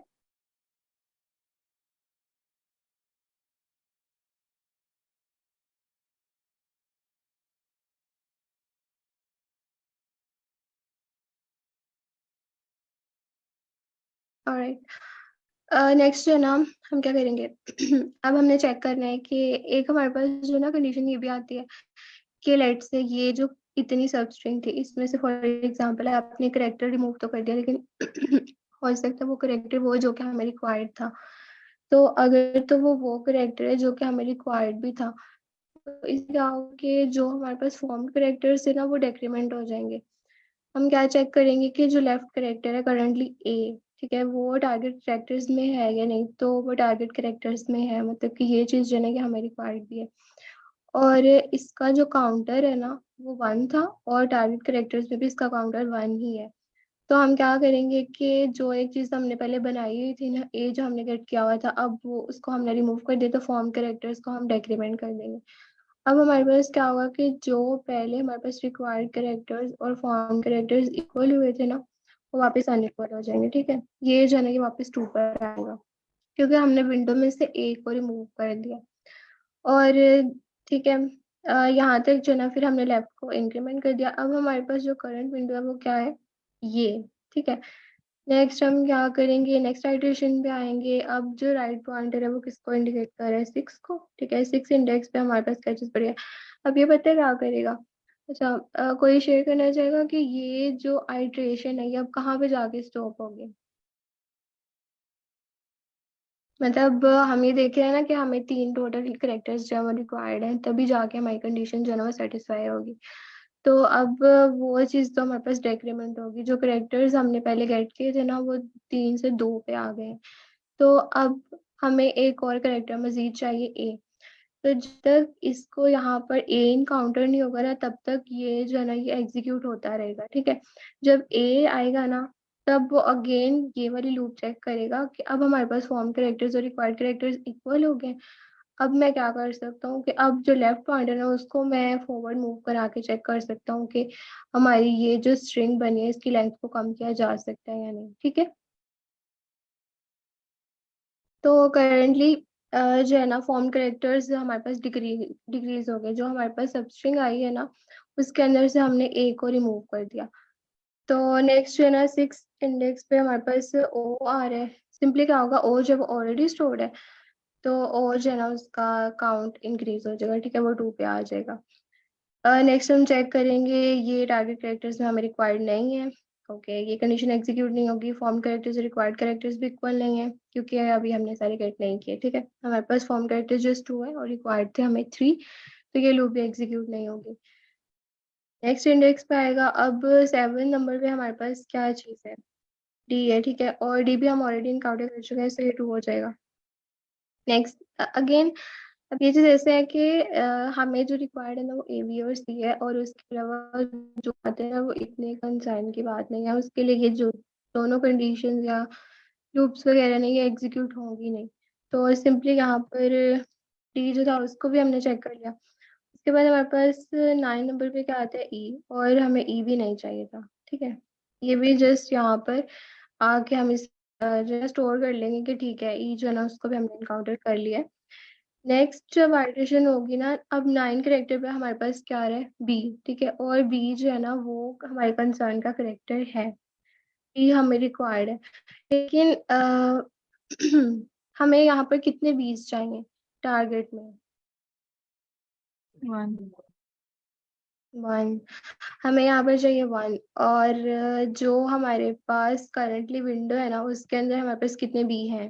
ऑलराइट, नेक्स्ट है ना, हम क्या करेंगे अब हमने चेक करना है कि एक हमारे पास जो ना कंडीशन ये भी आती है कि लेट से ये जो इतनी सब स्ट्रिंग थी इसमें से फॉर एग्जांपल आपने करेक्टर रिमूव तो कर दिया, लेकिन हो सकता है वो करेक्टर वो जो कि हमें रिक्वायर्ड था। तो अगर तो वो करेक्टर है जो कि हमें रिक्वायर्ड भी था, तो इससे क्या होगा कि जो हमारे पास फॉर्म करेक्टर्स है ना वो डेक्रीमेंट हो जाएंगे। हम क्या चेक करेंगे कि जो लेफ्ट करेक्टर है करंटली ए, ठीक है, वो टारगेट करेक्टर्स में है या नहीं, तो वो टारगेट करेक्टर्स में है, मतलब कि ये चीज़ जो है ना कि हमें रिक्वायर्ड भी है। और इसका जो काउंटर है ना वो 1 था, और टारगेट करेक्टर्स में भी इसका काउंटर 1 ही है। तो हम क्या करेंगे कि जो एक चीज़ हमने पहले बनाई हुई थी ना ए जो हमने गेट किया हुआ था, अब वो उसको हमने रिमूव कर दिया, तो फॉर्म करेक्टर्स को हम डेक्रीमेंट कर देंगे। अब हमारे पास क्या होगा कि जो पहले हमारे पास रिक्वायर्ड कैरेक्टर्स और फॉर्म कैरेक्टर्स इक्वल हुए थे ना वो वापस अनइक्वल हो जाएंगे, ठीक है। ये जो है ना कि वापस 2 पर आएगा क्योंकि हमने विंडो में से एक को रिमूव कर दिया। और ठीक है, यहाँ तक जो है ना फिर हमने लेफ्ट को इंक्रीमेंट कर दिया। अब हमारे पास जो करंट विंडो है वो क्या है, ये, ठीक है। नेक्स्ट हम क्या करेंगे, नेक्स्ट आइटरेशन पे आएंगे। अब जो राइट पॉइंटर है वो किसको इंडिकेट कर रहा है, 6 को, ठीक है। 6 इंडेक्स पे हमारे पास क्या चीज पड़ी है। अब ये पता है क्या करेगा। अच्छा, कोई शेयर करना चाहेगा कि ये जो आइटरेशन है ये अब कहाँ पे जाके स्टॉप होगी। मतलब हम ये देख रहे हैं ना कि हमें 3 टोटल करेक्टर्स जो है रिक्वायर्ड हैं, तभी जाके हमारी कंडीशन जो है ना वो सेटिस्फाई होगी। तो अब वो चीज़ तो हमारे पास डेक्रीमेंट होगी, जो करेक्टर्स हमने पहले गेट किए थे ना वो 3 से 2 पे आ गए हैं। तो अब हमें एक और करेक्टर मजीद चाहिए ए। तो जब तक इसको यहाँ पर ए इनकाउंटर नहीं होगा ना तब तक ये जो है ना ये एग्जीक्यूट होता रहेगा, ठीक है। जब ए आएगा ना तब वो अगेन ये वाली लूप चेक करेगा कि अब हमारे पास फॉर्म कैरेक्टर्स और रिक्वायर्ड कैरेक्टर्स इक्वल हो गए। अब मैं क्या कर सकता हूँ कि अब जो लेफ्ट पॉइंटर है उसको मैं फॉरवर्ड मूव करा के चेक कर सकता हूँ कि हमारी ये जो स्ट्रिंग बनी है इसकी लेंथ को कम किया जा सकता है या नहीं, ठीक है। तो करेंटली जो है ना फॉर्म करेक्टर्स हमारे पास डिक्रीज हो गए। जो हमारे पास सबस्ट्रिंग आई है ना उसके अंदर से हमने ए को रिमूव कर दिया। तो नेक्स्ट जो है ना 6 इंडेक्स पे हमारे पास ओ आ रहा है। सिंपली क्या होगा, ओ जब ऑलरेडी स्टोर्ड है तो ओ जो है ना उसका काउंट इंक्रीज हो जाएगा, ठीक है, वो 2 पे आ जाएगा। नेक्स्ट हम चेक करेंगे ये टारगेट कैरेक्टर्स में हमें रिक्वायर्ड नहीं है। ओके, ये कंडीशन एग्जीक्यूट नहीं होगी। फॉर्म कैरेक्टर्स रिक्वायर्ड कैरेक्टर्स भी इक्वल नहीं है क्योंकि अभी हमने सारे गेट नहीं किए, ठीक है। हमारे पास फॉर्म कैरेक्टर्स जस्ट 2 है और रिक्वायर्ड थे हमें 3, तो ये लूप भी एग्जीक्यूट नहीं होगी। नेक्स्ट इंडेक्स पे आएगा। अब 7 नंबर पे हमारे पास क्या चीज़ है, डी है, ठीक है, और डी भी हम ऑलरेडी इनकाउंटर कर चुके हैं, so ये 2 हो जाएगा। नेक्स्ट अगेन, अब ये चीज़ ऐसे है कि हमें जो रिक्वायर्ड है ना वो ए बी और सी है, और उसके अलावा जो आते हैं ना वो इतने कंसर्न की बात नहीं है। उसके लिए ये जो दोनों कंडीशन या लूप्स वगैरह नहीं ये एग्जीक्यूट होंगी नहीं। तो सिंपली यहाँ पर डी जो था उसको भी हमने चेक कर लिया। उसके बाद हमारे पास 9 नंबर पे क्या आता है, ई, और हमें ई भी नहीं चाहिए था, ठीक है। ये भी जस्ट यहाँ पर आके हम इस जो है स्टोर कर लेंगे कि ठीक है ई जो है ना उसको भी हमने इनकाउंटर कर लिया है। नेक्स्ट जब आइटरेशन होगी ना, अब 9 करेक्टर पे हमारे पास क्या आ रहा है, बी, ठीक है, और बी जो है ना वो हमारे कंसर्न का करेक्टर है। बी हमें रिक्वायर्ड है, लेकिन हमें यहाँ पर कितने बीज चाहिए टारगेट में, 1। 1। हमें यहाँ पर चाहिए 1। और जो हमारे पास करंटली विंडो है ना उसके अंदर हमारे पास कितने बी हैं,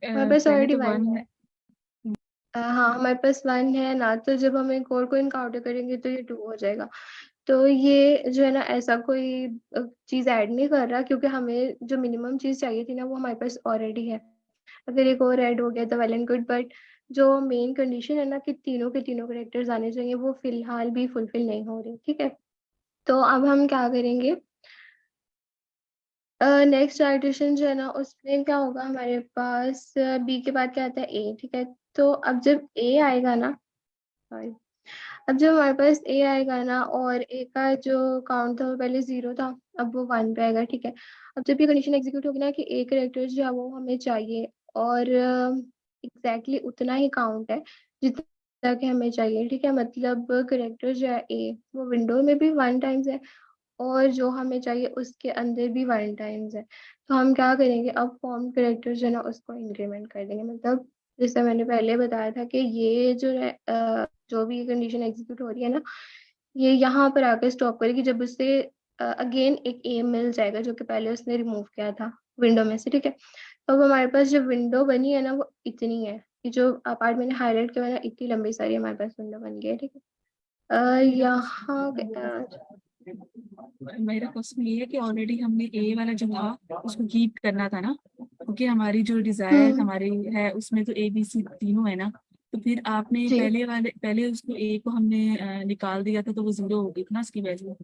हमारे पास पहले ऑलरेडी तो 1 1 है। है। हाँ हमारे पास 1 है ना, तो जब हम एक और को इनकाउंटर करेंगे तो ये 2 हो जाएगा। तो ये जो है ना ऐसा कोई चीज ऐड नहीं कर रहा क्योंकि हमें जो मिनिमम चीज चाहिए थी ना वो हमारे पास ऑलरेडी है। अगर एक और ऐड हो गया तो वेल एंड गुड, बट जो मेन कंडीशन है ना कि तीनों के तीनों करेक्टर्स आने चाहिए वो फिलहाल भी फुलफिल नहीं हो रही, ठीक है। तो अब हम क्या करेंगे, नेक्स्ट आइटेशन जो है ना उसमें क्या होगा, हमारे पास बी के बाद क्या आता है, ए, ठीक है। तो अब जब ए आएगा ना, सॉरी, अब जब हमारे पास ए आएगा ना और ए का जो काउंट था वो पहले 0 था, अब वो 1 पे आएगा, ठीक है। अब जब ये कंडीशन एग्जीक्यूट होगी ना कि ए करेक्टर्स जो है वो हमें चाहिए, और एग्जैक्टली उतना ही काउंट है जितना कि हमें चाहिए, ठीक है। मतलब करेक्टर जो है ए वो विंडो में भी 1 टाइम्स है और जो हमें चाहिए उसके अंदर भी 1 टाइम्स है। तो हम क्या करेंगे, अब फॉर्म करेक्टर जो है ना उसको इंक्रीमेंट कर देंगे। मतलब जैसे मैंने पहले बताया था कि ये जो है जो भी कंडीशन एग्जीक्यूट हो रही है ना, ये यहाँ पर आकर स्टॉप करेगी जब उससे अगेन एक ए मिल जाएगा जो कि पहले उसने रिमूव किया था विंडो में से, ठीक है। तो अब हमारे पास जो विंडो बनी है ना वो इतनी है कि जो पार्ट मैंने हाईलाइट किया है ना, इतनी लंबी सारी हमारे पास विंडो बन गई है, ठीक है। यहाँ मेरा क्वेश्चन ये है कि ऑलरेडी हमने ए वाला जो था उसको कीप करना था ना, क्योंकि हमारी जो डिजायर हम्म, हमारी है उसमें तो ए बी सी तीनों है ना। तो फिर आपने जी। पहले उसको ए को हमने निकाल दिया था तो वो जीरो हो गई थी ना उसकी वैल्यू।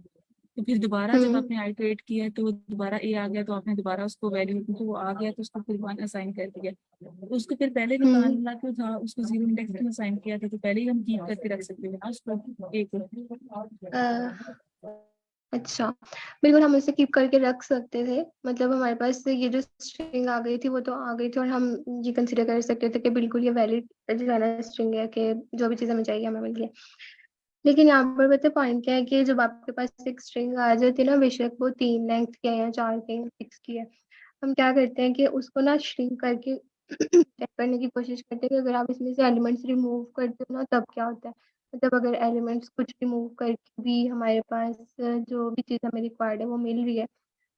तो फिर दोबारा जब हम्म आपने आइटरेट किया तो दोबारा ए आ गया, तो आपने दोबारा उसको वैल्यू तो वो आ गया तो उसको फिर वन असाइन कर दिया। तो उसको फिर पहले हम्म निकालना क्यों था, उसको जीरो इंडेक्स क्यों असाइन किया था, तो पहले ही हम कीप करके रख सकते थे ना उसको ए को। अ, अच्छा, बिल्कुल हम इसे कीप करके रख सकते थे। मतलब हमारे पास ये जो स्ट्रिंग आ गई थी वो तो आ गई थी, और हम ये कंसिडर कर सकते थे कि बिल्कुल ये वैलिड जो है ना स्ट्रिंग है, कि जो भी चीज़ हमें चाहिए हमें मिल गई। लेकिन यहाँ पर पता पॉइंट क्या है कि जब आपके पास एक स्ट्रिंग आ जाती है ना, बेशक वो 3 लेंथ की है या 4 की है, 6 की है, हम क्या करते हैं कि उसको ना श्रिंक करके चेक करने की कोशिश करते हैं कि अगर आप इसमें से एलिमेंट्स रिमूव करते हो ना तब क्या होता है। मतलब अगर एलिमेंट्स कुछ रिमूव करके भी हमारे पास जो भी चीज़ हमें रिक्वायर्ड है वो मिल रही है,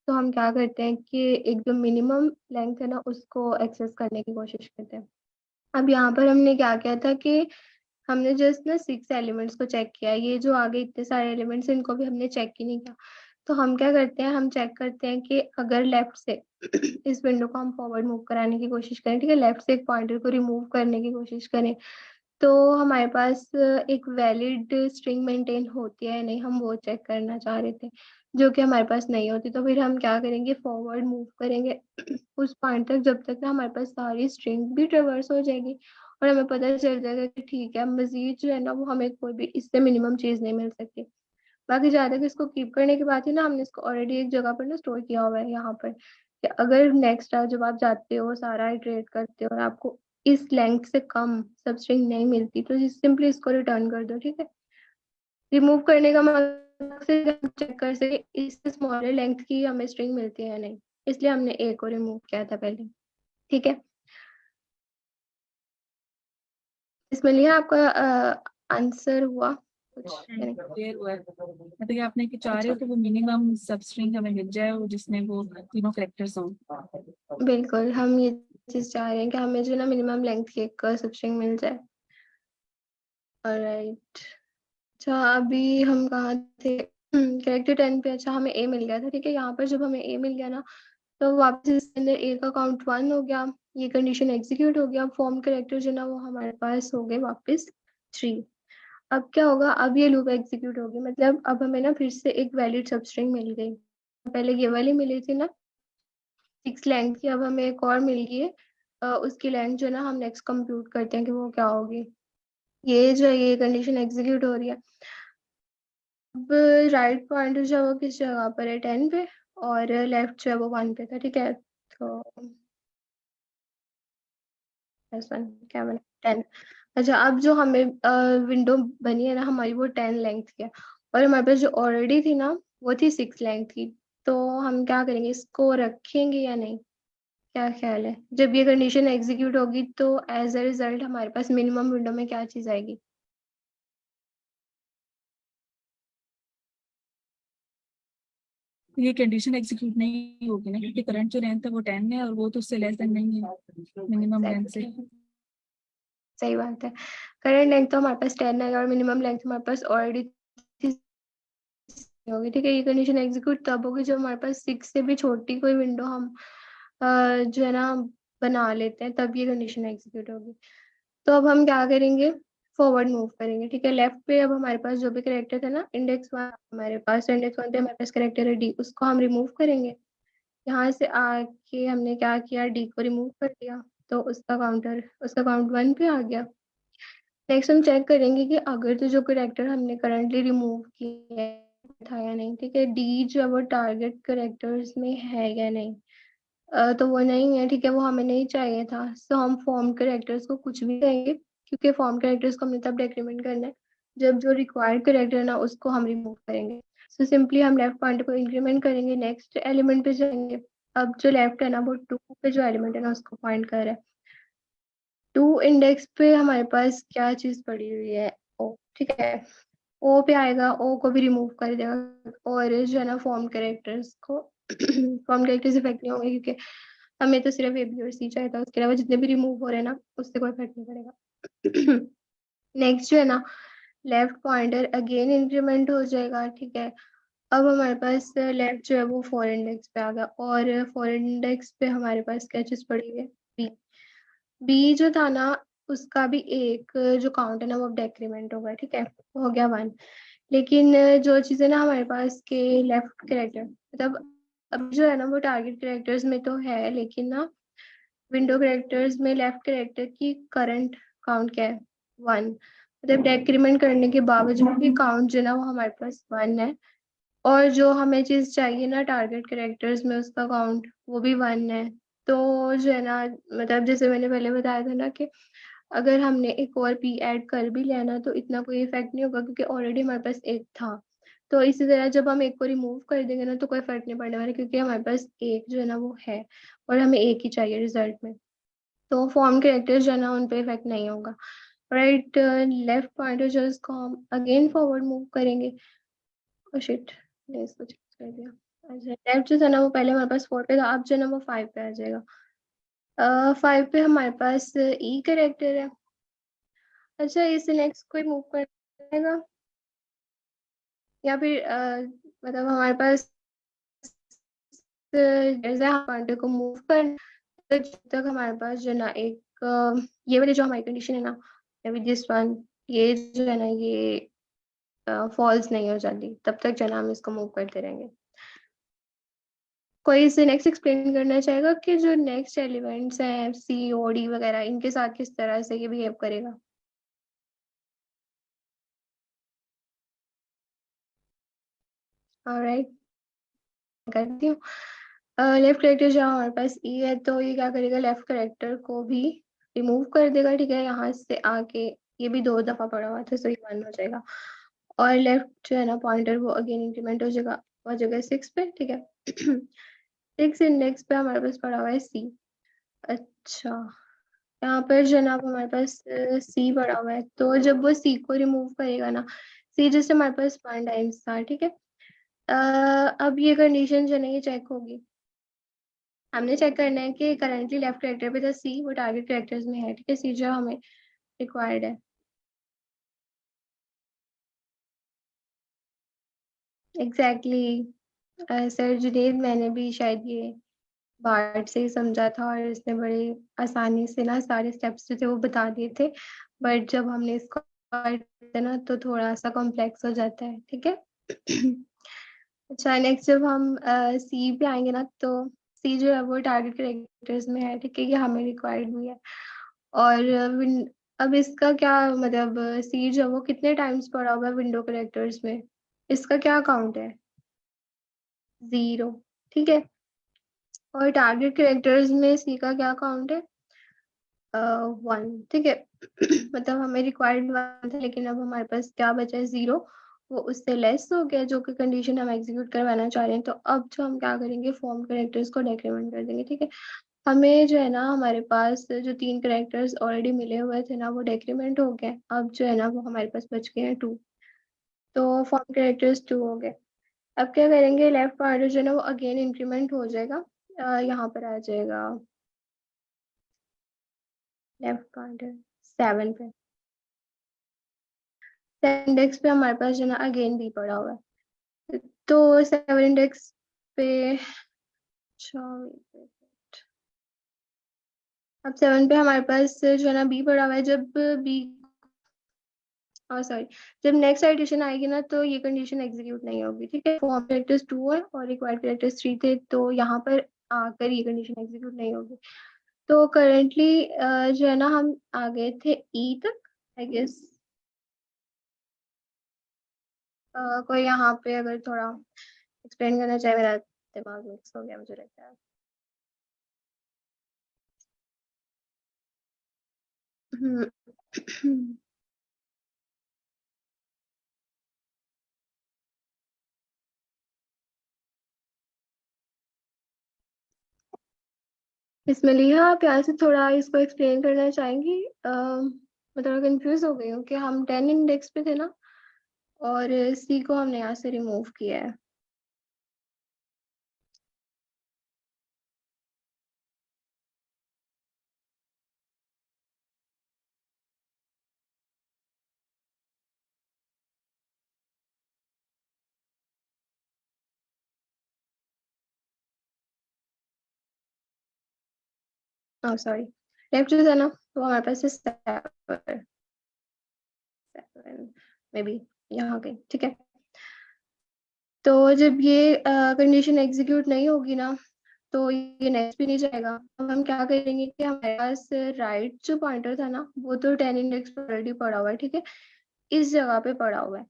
तो हम क्या करते हैं कि एक जो मिनिमम लेंथ है ना उसको एक्सेस करने की कोशिश करते हैं। अब यहाँ पर हमने क्या किया था कि हमने जस्ट ना 6 एलिमेंट्स को चेक किया, ये जो आगे इतने सारे एलिमेंट्स इनको भी हमने चेक ही नहीं किया। तो हम क्या करते हैं, हम चेक करते हैं कि अगर लेफ्ट से इस विंडो को हम फॉरवर्ड मूव कराने की कोशिश करें, ठीक है, लेफ्ट से एक पॉइंटर को रिमूव करने की कोशिश करें, तो हमारे पास एक वैलिड स्ट्रिंग मेंटेन होती है या नहीं, हम वो चेक करना चाह रहे थे, जो कि हमारे पास नहीं होती। तो फिर हम क्या करेंगे, फॉरवर्ड मूव करेंगे उस पॉइंट तक जब तक ना हमारे पास सारी स्ट्रिंग भी ट्रेवर्स हो जाएगी, और हमें पता चल जाएगा कि ठीक है, मजीद जो है ना वो हमें कोई भी इससे मिनिमम चीज़ नहीं मिल सकती। बाकी जहाँ तक इसको कीप करने की बात है ना, हमने इसको ऑलरेडी एक जगह पर ना स्टोर किया हुआ है यहाँ पर, कि अगर नेक्स्ट जब आप जाते हो सारा इटरेट करते हो और आपको इस लेंथ से कम सब स्ट्रिंग नहीं मिलती, तो सिंपली इसको रिटर्न कर दो, ठीक है। रिमूव करने का मकसद हम चेक कर सके इससे स्मॉलर लेंथ की हमें स्ट्रिंग मिलती है या नहीं, इसलिए हमने ए को रिमूव किया था पहले, ठीक है। इसमें लिया आपका आंसर हुआ कुछ या नहीं? क्लियर हुआ है, मतलब कि आपने कि चाह रहे अच्छा, हो कि वो मिनिमम सब स्ट्रिंग हमें मिल जाए वो जिसमें वो तीनों कैरेक्टर्स हों। बिल्कुल हम ये चीज़ चाह रहे हैं कि हमें जो ना मिनिमम लेंथ की एक सब स्ट्रिंग मिल जाए। ऑलराइट, अच्छा अभी हम कहाँ थे, कैरेक्टर 10 पे। अच्छा हमें ए मिल गया था, ठीक है। यहाँ पर जब हमें ए मिल गया ना, तो वापस इसके अंदर ए का काउंट 1 हो गया, ये कंडीशन एग्जीक्यूट हो गया, फॉर्म कैरेक्टर जो ना वो हमारे पास हो गए वापस 3। अब क्या होगा, अब ये लूप एग्जीक्यूट होगी, मतलब अब हमें ना फिर से एक वैलिड सबस्ट्रिंग मिल गई। पहले ये वाली मिली थी ना 6 लेंथ की, अब हमें एक और मिल गई है। उसकी लेंथ जो है ना हम नेक्स्ट कंप्यूट करते हैं कि वो क्या होगी। ये जो है ये कंडीशन एग्जीक्यूट हो रही है। अब राइट पॉइंटर जो है वो किस जगह पर है, 10 पे, और लेफ्ट जो है वो 1 पे था, ठीक है। तो +1 क्या बना, 10। अच्छा अब जो हमें विंडो बनी है ना हमारी, वो 10 लेंथ की है, और हमारे पास जो ऑलरेडी थी ना वो थी 6 लेंथ की। तो हम क्या करेंगे, इसको रखेंगे या नहीं, क्या ख्याल है। जब ये कंडीशन एग्जीक्यूट होगी तो एज अ रिजल्ट हमारे पास मिनिमम विंडो में क्या चीज आएगी। ये कंडीशन एग्जीक्यूट नहीं होगी ना, क्योंकि करंट जो लेंथ है वो 10 है और वो तो उससे लेस देन नहीं है मिनिमम लेंथ से। एग्जैक्टली, सही बात है। करंट लेंथ तो हमारे पास 10 है और मिनिमम लेंथ हमारे पास ऑलरेडी होगी, ठीक है। ये कंडीशन एग्जीक्यूट तब होगी जब हमारे पास 6 से भी छोटी कोई विंडो हम जो है ना बना लेते हैं, तब ये कंडीशन एग्जीक्यूट होगी। तो अब हम क्या करेंगे, फॉरवर्ड मूव करेंगे, ठीक है। लेफ्ट पे अब हमारे पास जो भी करेक्टर था ना, इंडेक्स 1 हमारे पास, इंडेक्स 1 पे हमारे पास करेक्टर है डी, उसको हम रिमूव करेंगे। यहाँ से आके हमने क्या किया, डी को रिमूव कर दिया, तो उसका काउंट 1 पे आ गया। नेक्स्ट हम चेक करेंगे कि अगर तो जो करेक्टर हमने करंटली रिमूव किया था या नहीं, ठीक है। डी जो है वो टारगेट करेक्टर्स में है या नहीं, तो वो नहीं है, ठीक है, वो हमें नहीं चाहिए था। सो हम फॉर्म करेक्टर्स को कुछ भी कहेंगे, क्योंकि फॉर्म करेक्टर्स को हमने तब डेक्रीमेंट करना है जब जो रिक्वायर्ड करेक्टर है ना उसको हम रिमूव करेंगे। सो सिंपली हम लेफ्ट पॉइंटर को इंक्रीमेंट करेंगे, नेक्स्ट एलिमेंट पे जाएंगे। अब जो लेफ्ट है ना वो 2 पे जो एलिमेंट है ना उसको पॉइंट कर रहा है। 2 इंडेक्स पे हमारे पास क्या चीज पड़ी हुई है, ओ, ठीक है। ओ पे आएगा, ओ को भी रिमूव कर देगा, और जो है ना फॉर्म कैरेक्टर्स को फॉर्म कैरेक्टर्स इफेक्ट नहीं होंगे क्योंकि हमें तो सिर्फ ए बी और सी चाहिए था, उसके अलावा जितने भी रिमूव हो रहे हैं ना उससे कोई इफेक्ट नहीं पड़ेगा। नेक्स्ट जो है ना लेफ्ट पॉइंटर अगेन इंक्रीमेंट हो जाएगा, ठीक है। अब हमारे पास लेफ्ट जो है वो 4 इंडेक्स पे आ गया, और 4 इंडेक्स पे हमारे पास क्या चीज पड़ी हुई है, बी। बी जो था ना उसका भी एक जो काउंट है ना वो अब डेक्रीमेंट होगा, ठीक है, वो हो गया 1। लेकिन जो चीजें ना हमारे पास के लेफ्ट कैरेक्टर मतलब अब जो है ना वो टारगेट कैरेक्टर्स में तो है, लेकिन ना विंडो कैरेक्टर्स में लेफ्ट कैरेक्टर की करंट काउंट क्या है, 1। मतलब डेक्रीमेंट करने के बावजूद भी काउंट जो है ना वो हमारे पास 1 है। और जो हमें चीज चाहिए ना टारगेट कैरेक्टर्स में उसका काउंट वो भी 1 है। तो जो है ना मतलब जैसे मैंने पहले बताया था ना कि अगर हमने एक और पी ऐड कर भी लिया ना तो इतना कोई इफेक्ट नहीं होगा क्योंकि ऑलरेडी हमारे पास एक था। तो इसी तरह जब हम एक को रिमूव कर देंगे ना तो कोई फर्क नहीं पड़ने वाला क्योंकि हमारे पास एक जो है ना वो है, और हमें एक ही चाहिए रिजल्ट में। तो फॉर्म कैरेक्टर्स जो है ना उन पे इफेक्ट नहीं होगा। राइट, लेफ्ट पॉइंटर जो है उसको हम अगेन फॉरवर्ड मूव करेंगे। ओ शिट, मैंने इसको चेंज कर दिया। अच्छा, लेफ्ट जो था ना वो पहले हमारे पास 4 पे था, अब जो है ना वो 5 पे आ जाएगा। 5 पे हमारे पास ई कैरेक्टर है। अच्छा, इससे नेक्स्ट कोई मूव करेगा या फिर मतलब हमारे पास जैसे हम पॉइंटर को मूव कर तो जब तक हमारे पास जो है ना एक ये वाली जो हमारी कंडीशन है ना विद दिस वन, ये जो है ना ये फॉल्स नहीं हो जाती तब तक जो है ना हम इसको मूव करते रहेंगे। कोई इसे नेक्स्ट एक्सप्लेन करना चाहेगा कि जो नेक्स्ट एलिमेंट्स हैं सी ओ डी वगैरह इनके साथ किस तरह से ये बिहेव करेगा। ऑलराइट, करती हूँ। लेफ्ट करेक्टर जहाँ हमारे पास ई है तो ये क्या करेगा, लेफ्ट करेक्टर को भी रिमूव कर देगा, ठीक है। यहाँ से आके ये भी 2 दफा पड़ा हुआ था, सो ये 1 हो जाएगा। और लेफ्ट जो है ना पॉइंटर वो अगेन इंक्रीमेंट हो जाएगा, हो जाएगा 6 पे, ठीक है। 6 इंडेक्स पे हमारे पास पड़ा हुआ है सी। अच्छा, यहाँ पर जो है ना अब हमारे पास सी पड़ा हुआ है, तो जब वो सी को रिमूव करेगा ना, सी जैसे हमारे पास 1 टाइम्स था, ठीक है। अब ये कंडीशन जो है ना ये चेक होगी। हमने चेक करना है कि करंटली लेफ्ट कैरेक्टर पे था सी, वो टारगेट कैरेक्टर्स में है, ठीक है, सी जो हमें रिक्वायर्ड है। एग्जैक्टली सर जुनेद, मैंने भी शायद ये बार्ट से ही समझा था और इसने बड़ी आसानी से ना सारे स्टेप्स जो थे वो बता दिए थे। बट जब हमने इसको करते ना तो थोड़ा सा कॉम्प्लेक्स हो जाता है, ठीक है। अच्छा, नेक्स्ट जब हम सी पे आएंगे ना तो सी जो है वो टारगेट कैरेक्टर्स में है, ठीक है, ये हमें रिक्वायर्ड भी है। और अब इसका क्या मतलब सी जो है वो कितने टाइम्स पड़ा हुआ है विंडो कैरेक्टर्स में, इसका क्या काउंट है, 0, ठीक है। और टारगेट कैरेक्टर्स में सी का क्या काउंट है, 1, ठीक है। मतलब हमें रिक्वायर्ड 1 था लेकिन अब हमारे पास क्या बचा है, 0। वो उससे लेस हो गया जो कि कंडीशन हम एग्जीक्यूट करवाना चाह रहे हैं, तो अब जो हम क्या करेंगे फॉर्म कैरेक्टर्स को डेक्रीमेंट कर देंगे, ठीक है। हमें जो है ना हमारे पास जो 3 कैरेक्टर्स ऑलरेडी मिले हुए थे ना वो डेक्रीमेंट हो गए, अब जो है ना वो हमारे पास बच गए हैं 2। तो फॉर्म कैरेक्टर्स 2 हो गए। अब क्या करेंगे, लेफ्ट पार्ट जो है ना वो अगेन इंक्रीमेंट हो जाएगा, यहाँ पर आ जाएगा लेफ्ट पार्ट 7 पे। इंडेक्स पे हमारे पास जो है ना अगेन भी पड़ा हुआ है, तो 7 इंडेक्स पे, अच्छा अब 7 पे हमारे पास जो है ना बी पड़ा हुआ है। जब बी, और सॉरी, जब नेक्स्ट एडिशन आएगी ना तो ये कंडीशन एग्जीक्यूट नहीं होगी, ठीक है। फॉर्म कैरेक्टर्स 2 है और रिक्वायर्ड कैरेक्टर्स 3 थे, तो यहाँ पर आकर ये कंडीशन एग्जीक्यूट नहीं होगी। तो करेंटली जो है ना हम आ गए थे ई तक, आई गेस। कोई यहाँ पे अगर थोड़ा एक्सप्लेन करना चाहे, मेरा दिमाग मिक्स हो गया मुझे लगता है। हम्म। इसमें लिया आप यहाँ से थोड़ा इसको एक्सप्लेन करना चाहेंगी? मैं थोड़ा कंफ्यूज हो गई हूँ कि हम 10 इंडेक्स पे थे ना, और सी को हमने यहाँ से रिमूव किया है। ओह सॉरी, लेफ्ट जो था ना वो हमारे पास है 7 मे बी, यहाँ गई, ठीक है। तो जब ये कंडीशन एग्जीक्यूट नहीं होगी ना, तो ये नेक्स्ट भी नहीं जाएगा। अब हम क्या करेंगे कि हमारे पास राइट जो पॉइंटर था ना वो तो 10 इंडेक्स पर ऑलरेडी पड़ा हुआ है, ठीक है, इस जगह पे पड़ा हुआ है।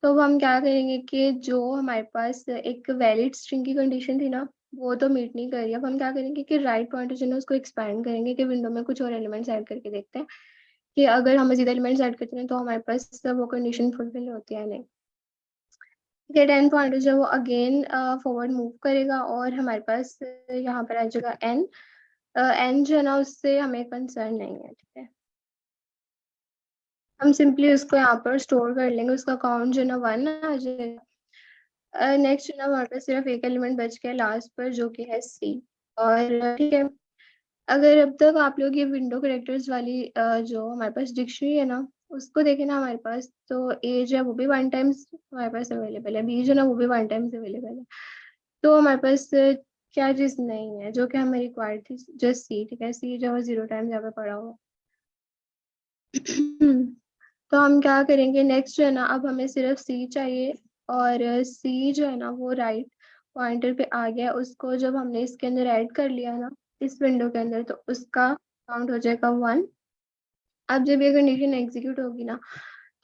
तो अब हम क्या करेंगे कि जो हमारे पास एक वैलिड स्ट्रिंग की कंडीशन थी ना वो तो मीट नहीं कर रही। अब हम क्या करेंगे कि राइट पॉइंटर जो है उसको एक्सपैंड करेंगे कि विंडो में कुछ और एलिमेंट्स ऐड करके देखते हैं कि अगर हम मजीद एलिमेंट्स ऐड करते हैं तो हमारे पास वो कंडीशन फुलफिल होती है या नहीं। ये 10 पॉइंटर जो है वो अगेन फॉरवर्ड मूव करेगा और हमारे पास यहाँ पर आ जाएगा एन। एन जो है ना उससे हमें कंसर्न नहीं है, ठीक है। हम सिंपली उसको यहाँ पर स्टोर कर लेंगे, उसका काउंट जो है ना 1 आ जाएगा। नेक्स्ट जो है ना हमारे पास सिर्फ एक एलिमेंट बच गया लास्ट पर जो कि है सी। और ठीक है, अगर अब तक आप लोग ये विंडो कैरेक्टर्स वाली जो हमारे पास डिक्शनरी है ना उसको देखें ना हमारे पास, तो ए जो है वो भी 1 टाइम्स हमारे पास अवेलेबल है, बी जो है ना वो भी 1 टाइम्स अवेलेबल है। तो हमारे पास क्या चीज़ नहीं है जो कि हमें रिक्वायर्ड थी, जस्ट सी, ठीक है। सी जो है 0 टाइम्स यहाँ पे पड़ा हुआ तो हम क्या करेंगे नेक्स्ट जो है ना, अब हमें सिर्फ सी चाहिए। और सी जो है ना वो राइट पॉइंटर पे आ गया, उसको जब हमने इसके अंदर ऐड कर लिया ना इस विंडो के अंदर, तो उसका काउंट हो जाएगा 1। अब जब ये कंडीशन एग्जीक्यूट होगी ना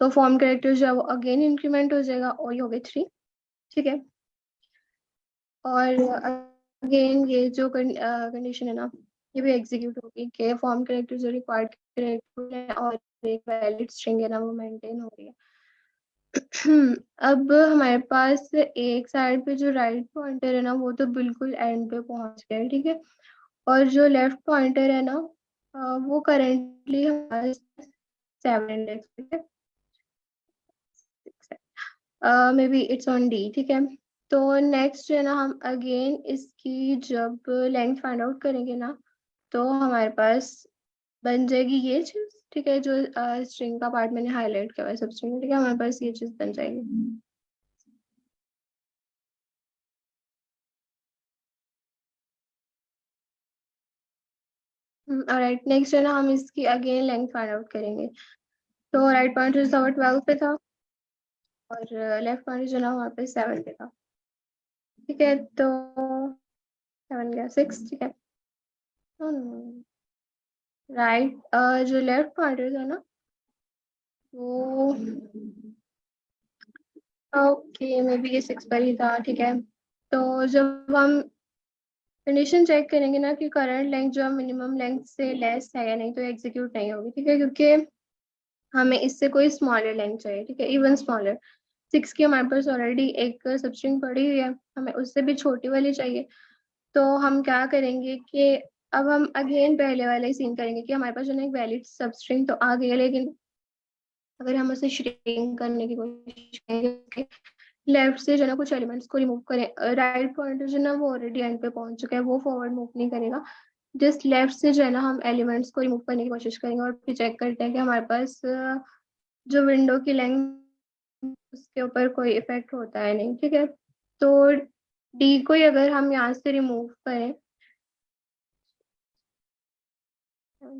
तो फॉर्म कैरेक्टर जो है वो अगेन इंक्रीमेंट हो जाएगा और ये हो गए 3, ठीक है। और अगेन ये जो कंडीशन है ना ये भी एग्जीक्यूट होगी कि फॉर्म कैरेक्टर जो रिक्वायर्ड कैरेक्टर है और एक वैलिड स्ट्रिंग है ना वो मेंटेन हो रही है। अब हमारे पास एक साइड पे जो राइट पॉइंटर है ना वो तो बिल्कुल एंड पे पहुंच गया है, ठीक है। और जो लेफ्ट पॉइंटर है ना वो करेंटली हमारे 7 इंडेक्स, ठीक है, may be it's on D, ठीक है। तो नेक्स्ट जो है ना हम अगेन इसकी जब लेंथ फाइंड आउट करेंगे ना तो हमारे पास बन जाएगी ये चीज, ठीक है, जो स्ट्रिंग का पार्ट मैंने हाईलाइट किया हुआ है सब स्ट्रिंग, ठीक है, हमारे पास ये चीज बन जाएगी। राइट, नेक्स्ट है ना हम इसकी अगेन लेंथ फाइंड आउट करेंगे। तो राइट पॉइंट जो था 12 पे था और लेफ्ट पॉइंट जो ना वहाँ पे 7 पे था, ठीक है। तो 7 गया 6, ठीक है। राइट जो लेफ्ट पॉइंटर था ना वो ओके मे बी ये 6 पर ही था, ठीक है। तो जब हम कंडीशन चेक करेंगे ना कि करंट लेंथ जो है मिनिमम लेंथ से लेस है या नहीं तो एग्जीक्यूट नहीं होगी, ठीक है, क्योंकि हमें इससे कोई स्मॉलर लेंथ चाहिए, ठीक है, इवन स्मॉलर। 6 की हमारे पास ऑलरेडी एक सबस्ट्रिंग पड़ी हुई है, हमें उससे भी छोटी वाली चाहिए। तो हम क्या करेंगे कि अब हम अगेन पहले वाला ही सीन करेंगे कि हमारे पास जो है एक वैलिड सबस्ट्रिंग तो आ गई है, लेकिन अगर हम उसे श्रिंक करने की कोशिश करेंगे लेफ्ट से जो है ना कुछ एलिमेंट्स को रिमूव करें, राइट पॉइंटर जो है ना वो ऑलरेडी एंड पे पहुंच चुका है, वो फॉरवर्ड मूव नहीं करेगा। जस्ट लेफ्ट से जो है ना हम एलिमेंट्स को रिमूव करने की कोशिश करेंगे और फिर चेक करते हैं कि हमारे पास जो विंडो की लेंथ उसके ऊपर कोई इफेक्ट होता है नहीं, ठीक है। तो डी को ही अगर हम यहाँ से रिमूव करें,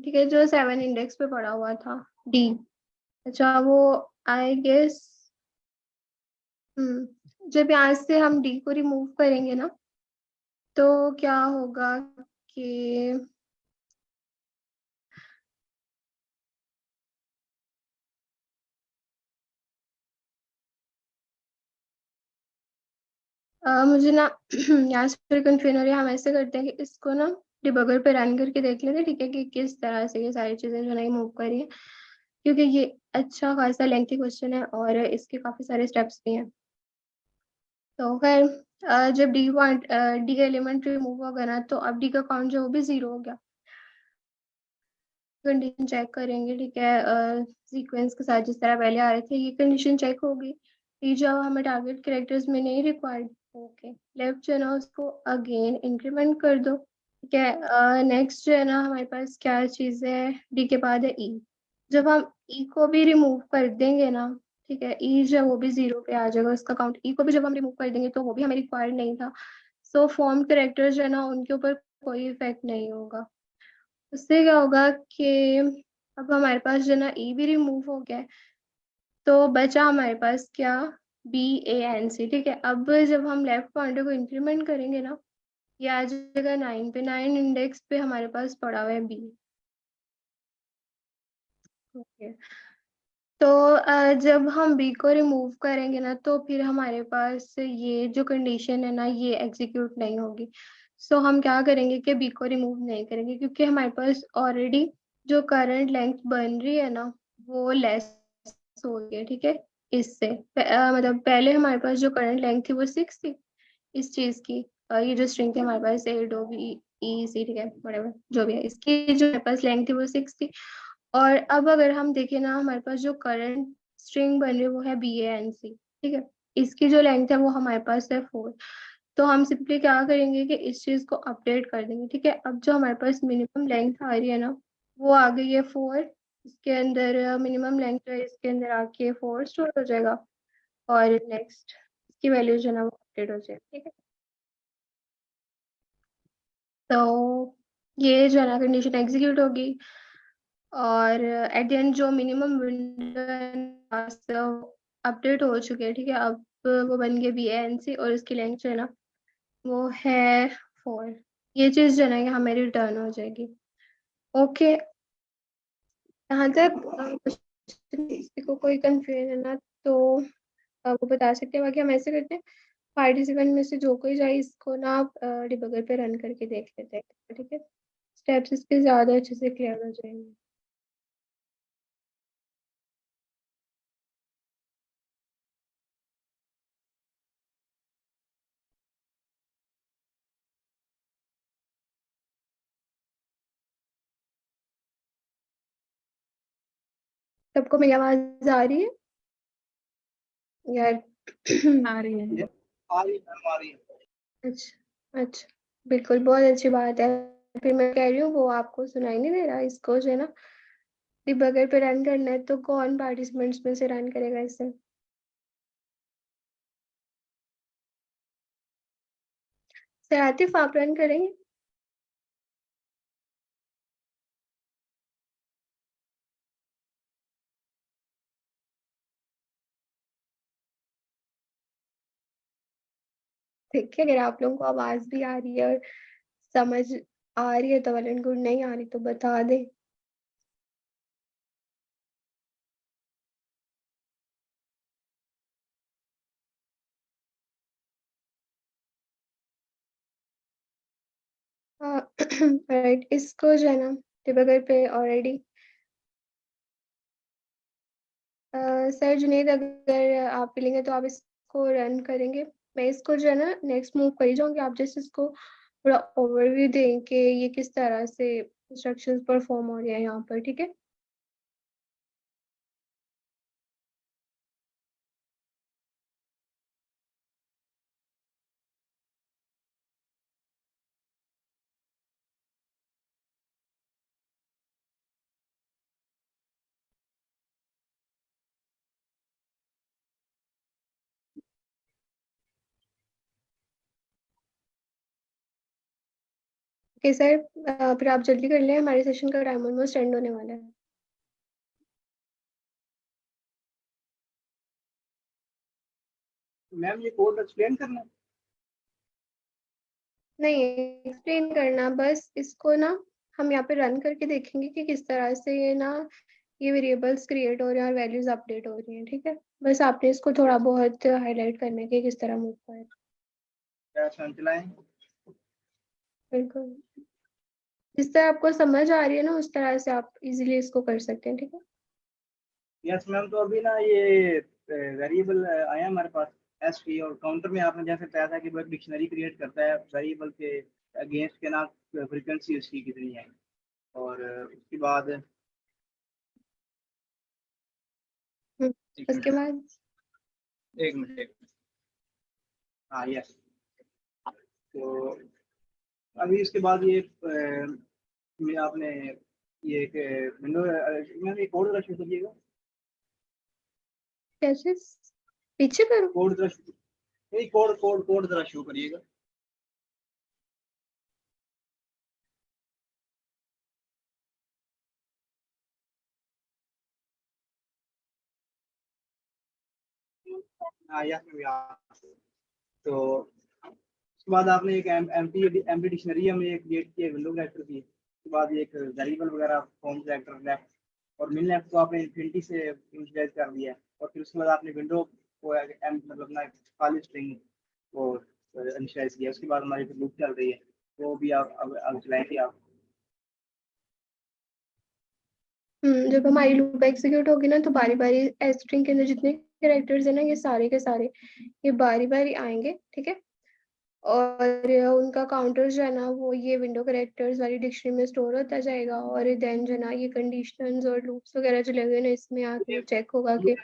ठीक है, जो 7 इंडेक्स पे पड़ा हुआ था डी, अच्छा वो आई गेस जब यहाँ से हम डी को रिमूव करेंगे ना तो क्या होगा कि मुझे ना यहाँ से फिर कंफ्यूजन हो रही है। हम ऐसे करते हैं कि इसको ना डिबगर पे रन करके देख लेते हैं, ठीक है, कि किस तरह से ये सारी चीजें जो है मूव कर रही है, क्योंकि ये अच्छा खासा लेंथी क्वेश्चन है और इसके काफी सारे स्टेप्स भी हैं। तो खैर जब डी का एलिमेंट रिमूव होगा ना, तो अब डी का काउंट जो वो भी 0 हो गया। कंडीशन चेक करेंगे, ठीक है, सीक्वेंस के साथ जिस तरह पहले आ रहे थे, ये कंडीशन चेक होगी। ये जो हमें टारगेट कैरेक्टर्स में नहीं रिक्वायर्ड, ओके, लेफ्ट जो है ना उसको अगेन इंक्रीमेंट कर दो, ठीक है। नेक्स्ट जो है ना हमारे पास क्या चीज़ है, डी के बाद है ई। जब हम ई को भी रिमूव कर देंगे ना, ठीक है, ई जो है वो भी 0 पे आ जाएगा उसका काउंट। ई को भी जब हम रिमूव कर देंगे तो वो भी हमें रिक्वायर्ड नहीं था। सो फॉर्म कैरेक्टर्स जो है ना उनके ऊपर कोई इफेक्ट नहीं होगा। उससे क्या होगा कि अब हमारे पास जो ना ई भी रिमूव हो गया है, तो बचा हमारे पास क्या, बी ए एन सी, ठीक है। अब जब हम लेफ्ट पॉइंटर को इंक्रीमेंट करेंगे ना, ये आ जाएगा 9 पे, 9 इंडेक्स पे हमारे पास पड़ा हुआ है बी। ओके, तो जब हम बी को रिमूव करेंगे ना, तो फिर हमारे पास ये जो कंडीशन है ना ये एग्जीक्यूट नहीं होगी। सो हम क्या करेंगे कि बी को रिमूव नहीं करेंगे, क्योंकि हमारे पास ऑलरेडी जो करंट लेंथ बन रही है ना वो लेस हो गई है, ठीक है। इससे मतलब पहले हमारे पास जो करंट लेंथ थी वो 6 थी इस चीज की। ये जो स्ट्रिंग थी हमारे पास ए डो बी ई सी, ठीक है, whatever, जो भी है, इसकी जो हमारे पास लेंथ थी वो 6 थी। और अब अगर हम देखें ना, हमारे पास जो करंट स्ट्रिंग बन रही है वो है बी ए एन सी, ठीक है। इसकी जो लेंथ है वो हमारे पास है 4। तो हम सिंपली क्या करेंगे कि इस चीज को अपडेट कर देंगे, ठीक है। अब जो हमारे पास मिनिमम लेंथ आ रही है ना वो आ गई है 4। इसके अंदर मिनिमम लेंथ है, इसके अंदर आके 4 स्टोर हो जाएगा। और नेक्स्ट इसकी वैल्यू जो है ना वो अपडेट हो जाएगी, ठीक है। तो ये जो है ना कंडीशन एग्जीक्यूट होगी, और एट द एंड जो मिनिमम विंडो अपडेट हो चुके हैं, ठीक है। अब वो बन गए बी एन सी, और इसकी लेंथ जो है ना वो है 4। ये चीज़ जो है ना ये हमें रिटर्न हो जाएगी। ओके, यहाँ तक किसी को कोई कंफ्यूजन है ना, तो वो बता सकते हैं। बाकी हम ऐसे करते हैं, पार्टिसिपेंट में से जो कोई जाए इसको ना आप डिबगर पे रन करके देख लेते हैं, ठीक है। स्टेप्स इसके ज़्यादा अच्छे से क्लियर हो जाएंगे। सबको मेरी आवाज़ आ रही है यार? आ रही है। ये आ रही है मैम, आ रही है। अच्छा अच्छा, बिल्कुल, बहुत अच्छी बात है। फिर मैं कह रही हूँ वो आपको सुनाई नहीं दे रहा, इसको जो है ना डिबगर पे रन करना है, तो कौन पार्टिसिपेंट्स में से रन करेगा इसे? सर आतिफ, आप रन करेंगे? देखिए, अगर आप लोगों को आवाज भी आ रही है और समझ आ रही है तो वेल एंड गुड, नहीं आ रही तो बता दे। हाँ राइट, इसको जो है ना डिबगर पे ऑलरेडी सर जुनेद, अगर आप मिलेंगे तो आप इसको रन करेंगे। मैं इसको जो है ना नेक्स्ट मूव कर ही जाऊंगी, आप जस्ट इसको थोड़ा ओवरव्यू दें कि ये किस तरह से इंस्ट्रक्शंस परफॉर्म हो रहे हैं यहाँ पर, ठीक है। ओके सर, फिर आप जल्दी कर लें, हमारे सेशन का टाइम ऑलमोस्ट एंड होने वाला है। मैम ये कोड एक्सप्लेन करना है। नहीं एक्सप्लेन करना, बस इसको ना हम यहाँ पे रन करके देखेंगे कि किस तरह से ये ना ये वेरिएबल्स क्रिएट हो रहे हैं और वैल्यूज अपडेट हो रही हैं, ठीक है। बस आपने इसको थोड़ा बहुत हाईलाइट करने के किस तरह मूव कर रहे हैं। क्या चलाएं? बिल्कुल, जिस तरह आपको समझ आ रही है ना उस तरह से आप इजीली इसको कर सकते हैं, ठीक है। यस मैम, तो अभी ना ये वेरिएबल आया हमारे पास, एसटी और काउंटर में आपने जैसे बताया था कि वो एक डिक्शनरी क्रिएट करता है वेरिएबल के अगेंस्ट के ना फ्रीक्वेंसी उसकी कितनी है। और उसके बाद हम्म, एक उसके मिनट बाद एक मिनट एक मिनट। हाँ यस। तो अभी इसके बाद ये आपने ये एक विंडो में एक कोड जरा शो करिएगा। कैसे पीछे करो। कोड जरा नहीं, कोड कोड कोड जरा शो करिएगा। हाँ यस मैं यहाँ। तो उसके बाद आपने एक एमटी डिक्शनरी हमें एक क्रिएट की है विंडो कैरेक्टर की। उसके बाद एक वेरिएबल वगैरह फॉर्म कैरेक्टर लेफ्ट और मिल लेफ्ट को आपने इन्फिनिटी से इनिशियलाइज कर दिया है। और फिर उसके बाद आपने विंडो को मतलब ना खाली स्ट्रिंग को इनिशियलाइज किया। उसके बाद हमारी लूप चल रही है, वो भी आप अब चलाएंगे आप। जब हमारी लूप एग्जीक्यूट होगी ना तो बारी बारी स्ट्रिंग के अंदर जितने कैरेक्टर्स है ना ये सारे के सारे ये बारी बारी आएंगे, ठीक है। और उनका काउंटर जो है ना वो ये विंडो कैरेक्टर्स वाली डिक्शनरी में स्टोर होता जाएगा। और देन जो है ना ये कंडीशंस और लूप्स वगैरह जो लगे हुए ना इसमें आके चेक होगा कि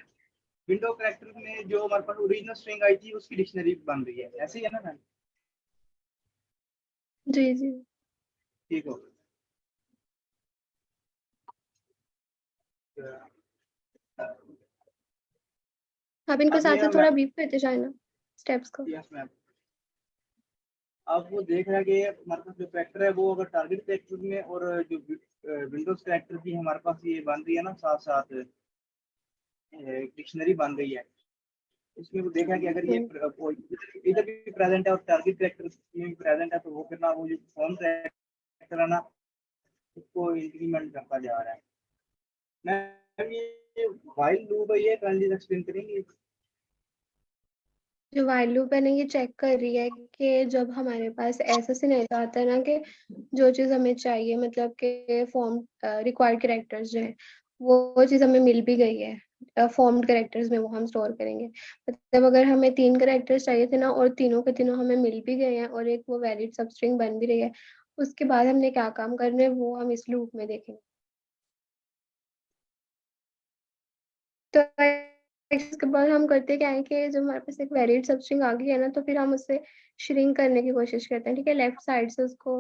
विंडो कैरेक्टर में जो हमारे पास ओरिजिनल स्ट्रिंग आई थी उसकी डिक्शनरी बन रही है, ऐसे ही है ना मैम? जी जी। ठीक हो। आप इनको अब साथ ये साथ थोड़ा बीप करते जाए ना स्टेप्स को। Yes ma'am. अब वो देख रहा है कि हमारे पास जो कैरेक्टर है वो अगर टारगेट कैरेक्टर में और जो विंडोज कैरेक्टर की हमारे पास ये बन रही है ना साथ साथ डिक्शनरी बन रही है। इसमें वो देखा कि अगर ये हम्म इधर भी प्रेजेंट है और टारगेट कैरेक्टर भी प्रेजेंट है तो वो करना वो जो फॉर्म कैरेक्टर है ना उसको इंक्रीमेंट करता जा रहा है। मैम ये व्हाइल लूप है ये ट्रांजिट एक्सप्लेन करेंगे? जो while लूप है ना ये चेक कर रही है कि जब हमारे पास ऐसा सिनेरियो आता है ना कि जो चीज़ हमें चाहिए मतलब कि फॉर्म रिक्वायर्ड कैरेक्टर्स जो है वो चीज़ हमें मिल भी गई है फॉर्म्ड कैरेक्टर्स में वो हम स्टोर करेंगे। मतलब अगर हमें 3 कैरेक्टर्स चाहिए थे ना और तीनों के तीनों हमें मिल भी गए हैं और एक वो वैलिड सब स्ट्रिंग बन भी रही है, उसके बाद हमने क्या काम करना है वो हम इस लूप में देखेंगे। तो इसके बाद हम करते क्या है कि जब हमारे पास एक वैलिड सब स्ट्रिंग आ गई है ना तो फिर हम उससे श्रिंक करने की कोशिश करते हैं, ठीक है। लेफ्ट साइड से उसको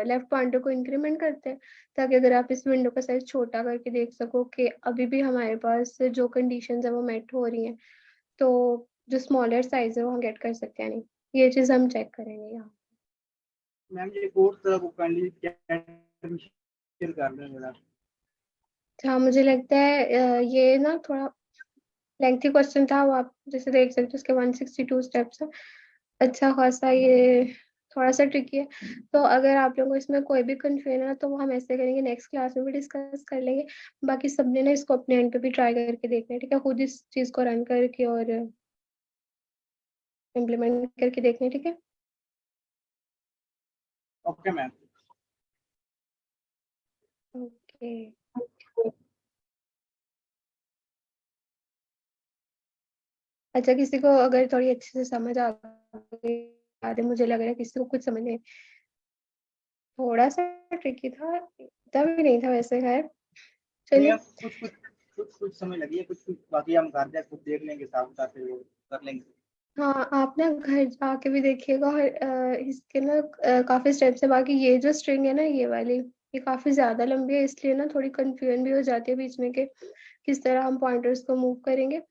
लेफ्ट पॉइंटर को इंक्रीमेंट करते हैं ताकि अगर आप इस विंडो का साइज छोटा करके देख सको कि अभी भी हमारे पास जो कंडीशंस है वो मेट हो रही हैं। तो जो स्मॉलर साइज है वो हम गेट कर सकते हैं नहीं, ये चीज़ हम चेक करेंगे यहाँ। मैम ये कोड जरा वो काइंडली शेयर कर दें जरा। हाँ मुझे लगता है ये ना थोड़ा लेंथी क्वेश्चन था, वो आप जैसे देख सकते हो उसके 162 स्टेप्स है। अच्छा खासा ये थोड़ा सा ट्रिकी है। तो अगर आप लोगों को इसमें कोई भी कंफ्यूजन है तो वो हम ऐसे करेंगे नेक्स्ट क्लास में भी डिस्कस कर लेंगे। बाकी सबने ना इसको अपने एंड पे भी ट्राई करके देखना है, ठीक है। खुद इस चीज़ को रन करके और इम्प्लीमेंट करके देखना है, ठीक है। Okay ma'am. ओके। अच्छा किसी को अगर थोड़ी अच्छे से समझ आ गई बात है, मुझे लग रहा है किसी को कुछ समझ नहीं, थोड़ा सा ट्रिकी था, इतना भी नहीं था वैसे, खैर नहीं चलिए। अब कुछ समय लगी है, कुछ कुछ बाकी हम घर जाके खुद देख लेंगे साथ साथ फिर वो कर लेंगे। हाँ आप ना घर जाके भी देखिएगा और इसके ना काफी स्टेप्स है। बाकी ये जो स्ट्रिंग है ना ये वाली ये काफी ज्यादा लंबी है इसलिए ना थोड़ी कंफ्यूजन भी हो जाती है बीच में कि किस तरह हम पॉइंटर्स को मूव करेंगे।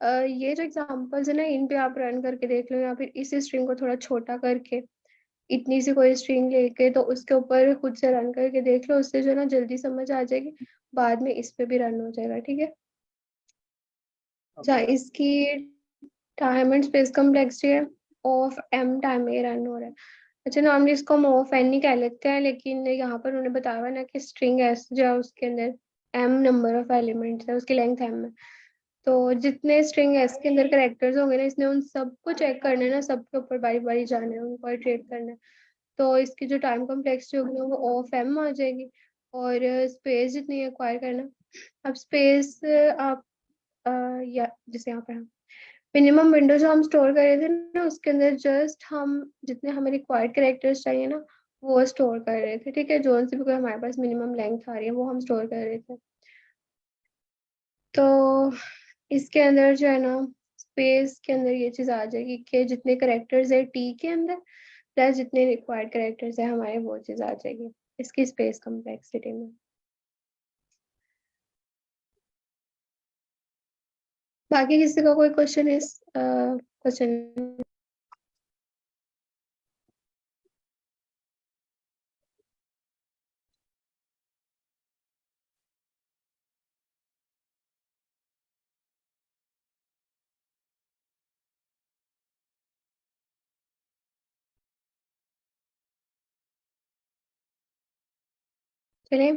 ये जो एग्जांपल्स है ना इन पे आप रन करके देख लो या फिर इसी स्ट्रिंग को थोड़ा छोटा करके इतनी सी कोई स्ट्रिंग लेके तो उसके ऊपर खुद से रन करके देख लो, उससे जो है ना जल्दी समझ आ जाएगी। बाद में इस पे भी रन हो जाएगा, ठीक है। अच्छा ओके मैम। इसकी टाइम एंड स्पेस कम्प्लेक्सिटी है ऑफ एम टाइम ये रन हो रहा है। अच्छा नॉर्मली इसको हम ऑफ एन ही कह लेते हैं लेकिन यहाँ पर उन्होंने बताया हुआ है ना कि स्ट्रिंग एस जो है उसके अंदर एम नंबर ऑफ एलिमेंट्स है, उसकी लेंथ एम है। तो जितने स्ट्रिंग एस के अंदर करेक्टर्स होंगे ना इसने उन सबको चेक करना है ना, सबके ऊपर बारी बारी जाना है, उनको इटरेट करना है। तो इसकी जो टाइम कम्प्लेक्सिटी होगी ना वो ऑफ एम आ जाएगी। और स्पेस जितनी एक्वायर करना, अब स्पेस आप या जैसे यहाँ पर मिनिमम विंडो जो हम स्टोर कर रहे थे ना, उसके अंदर जस्ट हम जितने हमें रिक्वायर्ड कैरेक्टर्स चाहिए ना, वो स्टोर कर रहे थे। ठीक है, जो से भी कोई हमारे पास मिनिमम लेंथ आ रही है वो हम स्टोर कर रहे थे। तो इसके अंदर जो है ना, स्पेस के अंदर ये चीज आ जाएगी कि जितने करेक्टर्स है टी के अंदर प्लस जितने रिक्वायर्ड करेक्टर्स है हमारे, वो चीज आ जाएगी इसकी स्पेस कम्प्लेक्सिटी में। बाकी किसी का कोई क्वेश्चन इस क्वेश्चन? चलिए,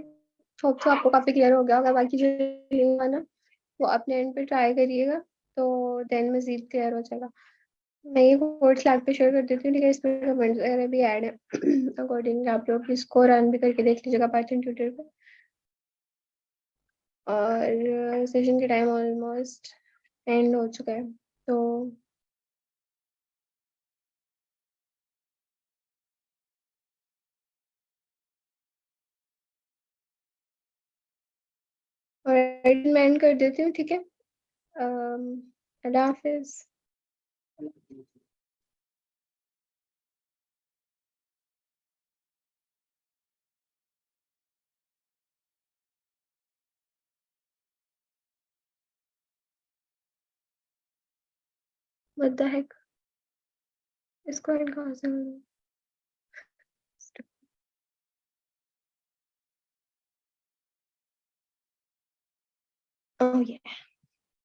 होप तो आपको काफी क्लियर हो गया होगा। बाकी जो लिंक है ना, वो अपने एंड पे ट्राई करिएगा, तो देन मजीद क्लियर हो जाएगा। मैं ये कोड स्लैक पे शेयर कर देती हूँ, ठीक है, इसमें कमेंट्स वगैरह भी ऐड है। अकॉर्डिंगली आप लोग इसको रन भी करके देख लीजिएगा पाइथन ट्यूटर पे। और सेशन के टाइम ऑलमोस्ट एंड हो चुका है, तो और मैं एंड कर देती हूँ, ठीक है। अल्लाह हाफिज। व्हाट द हेक, इसको एंड कहाँ से करूँ? ओह ये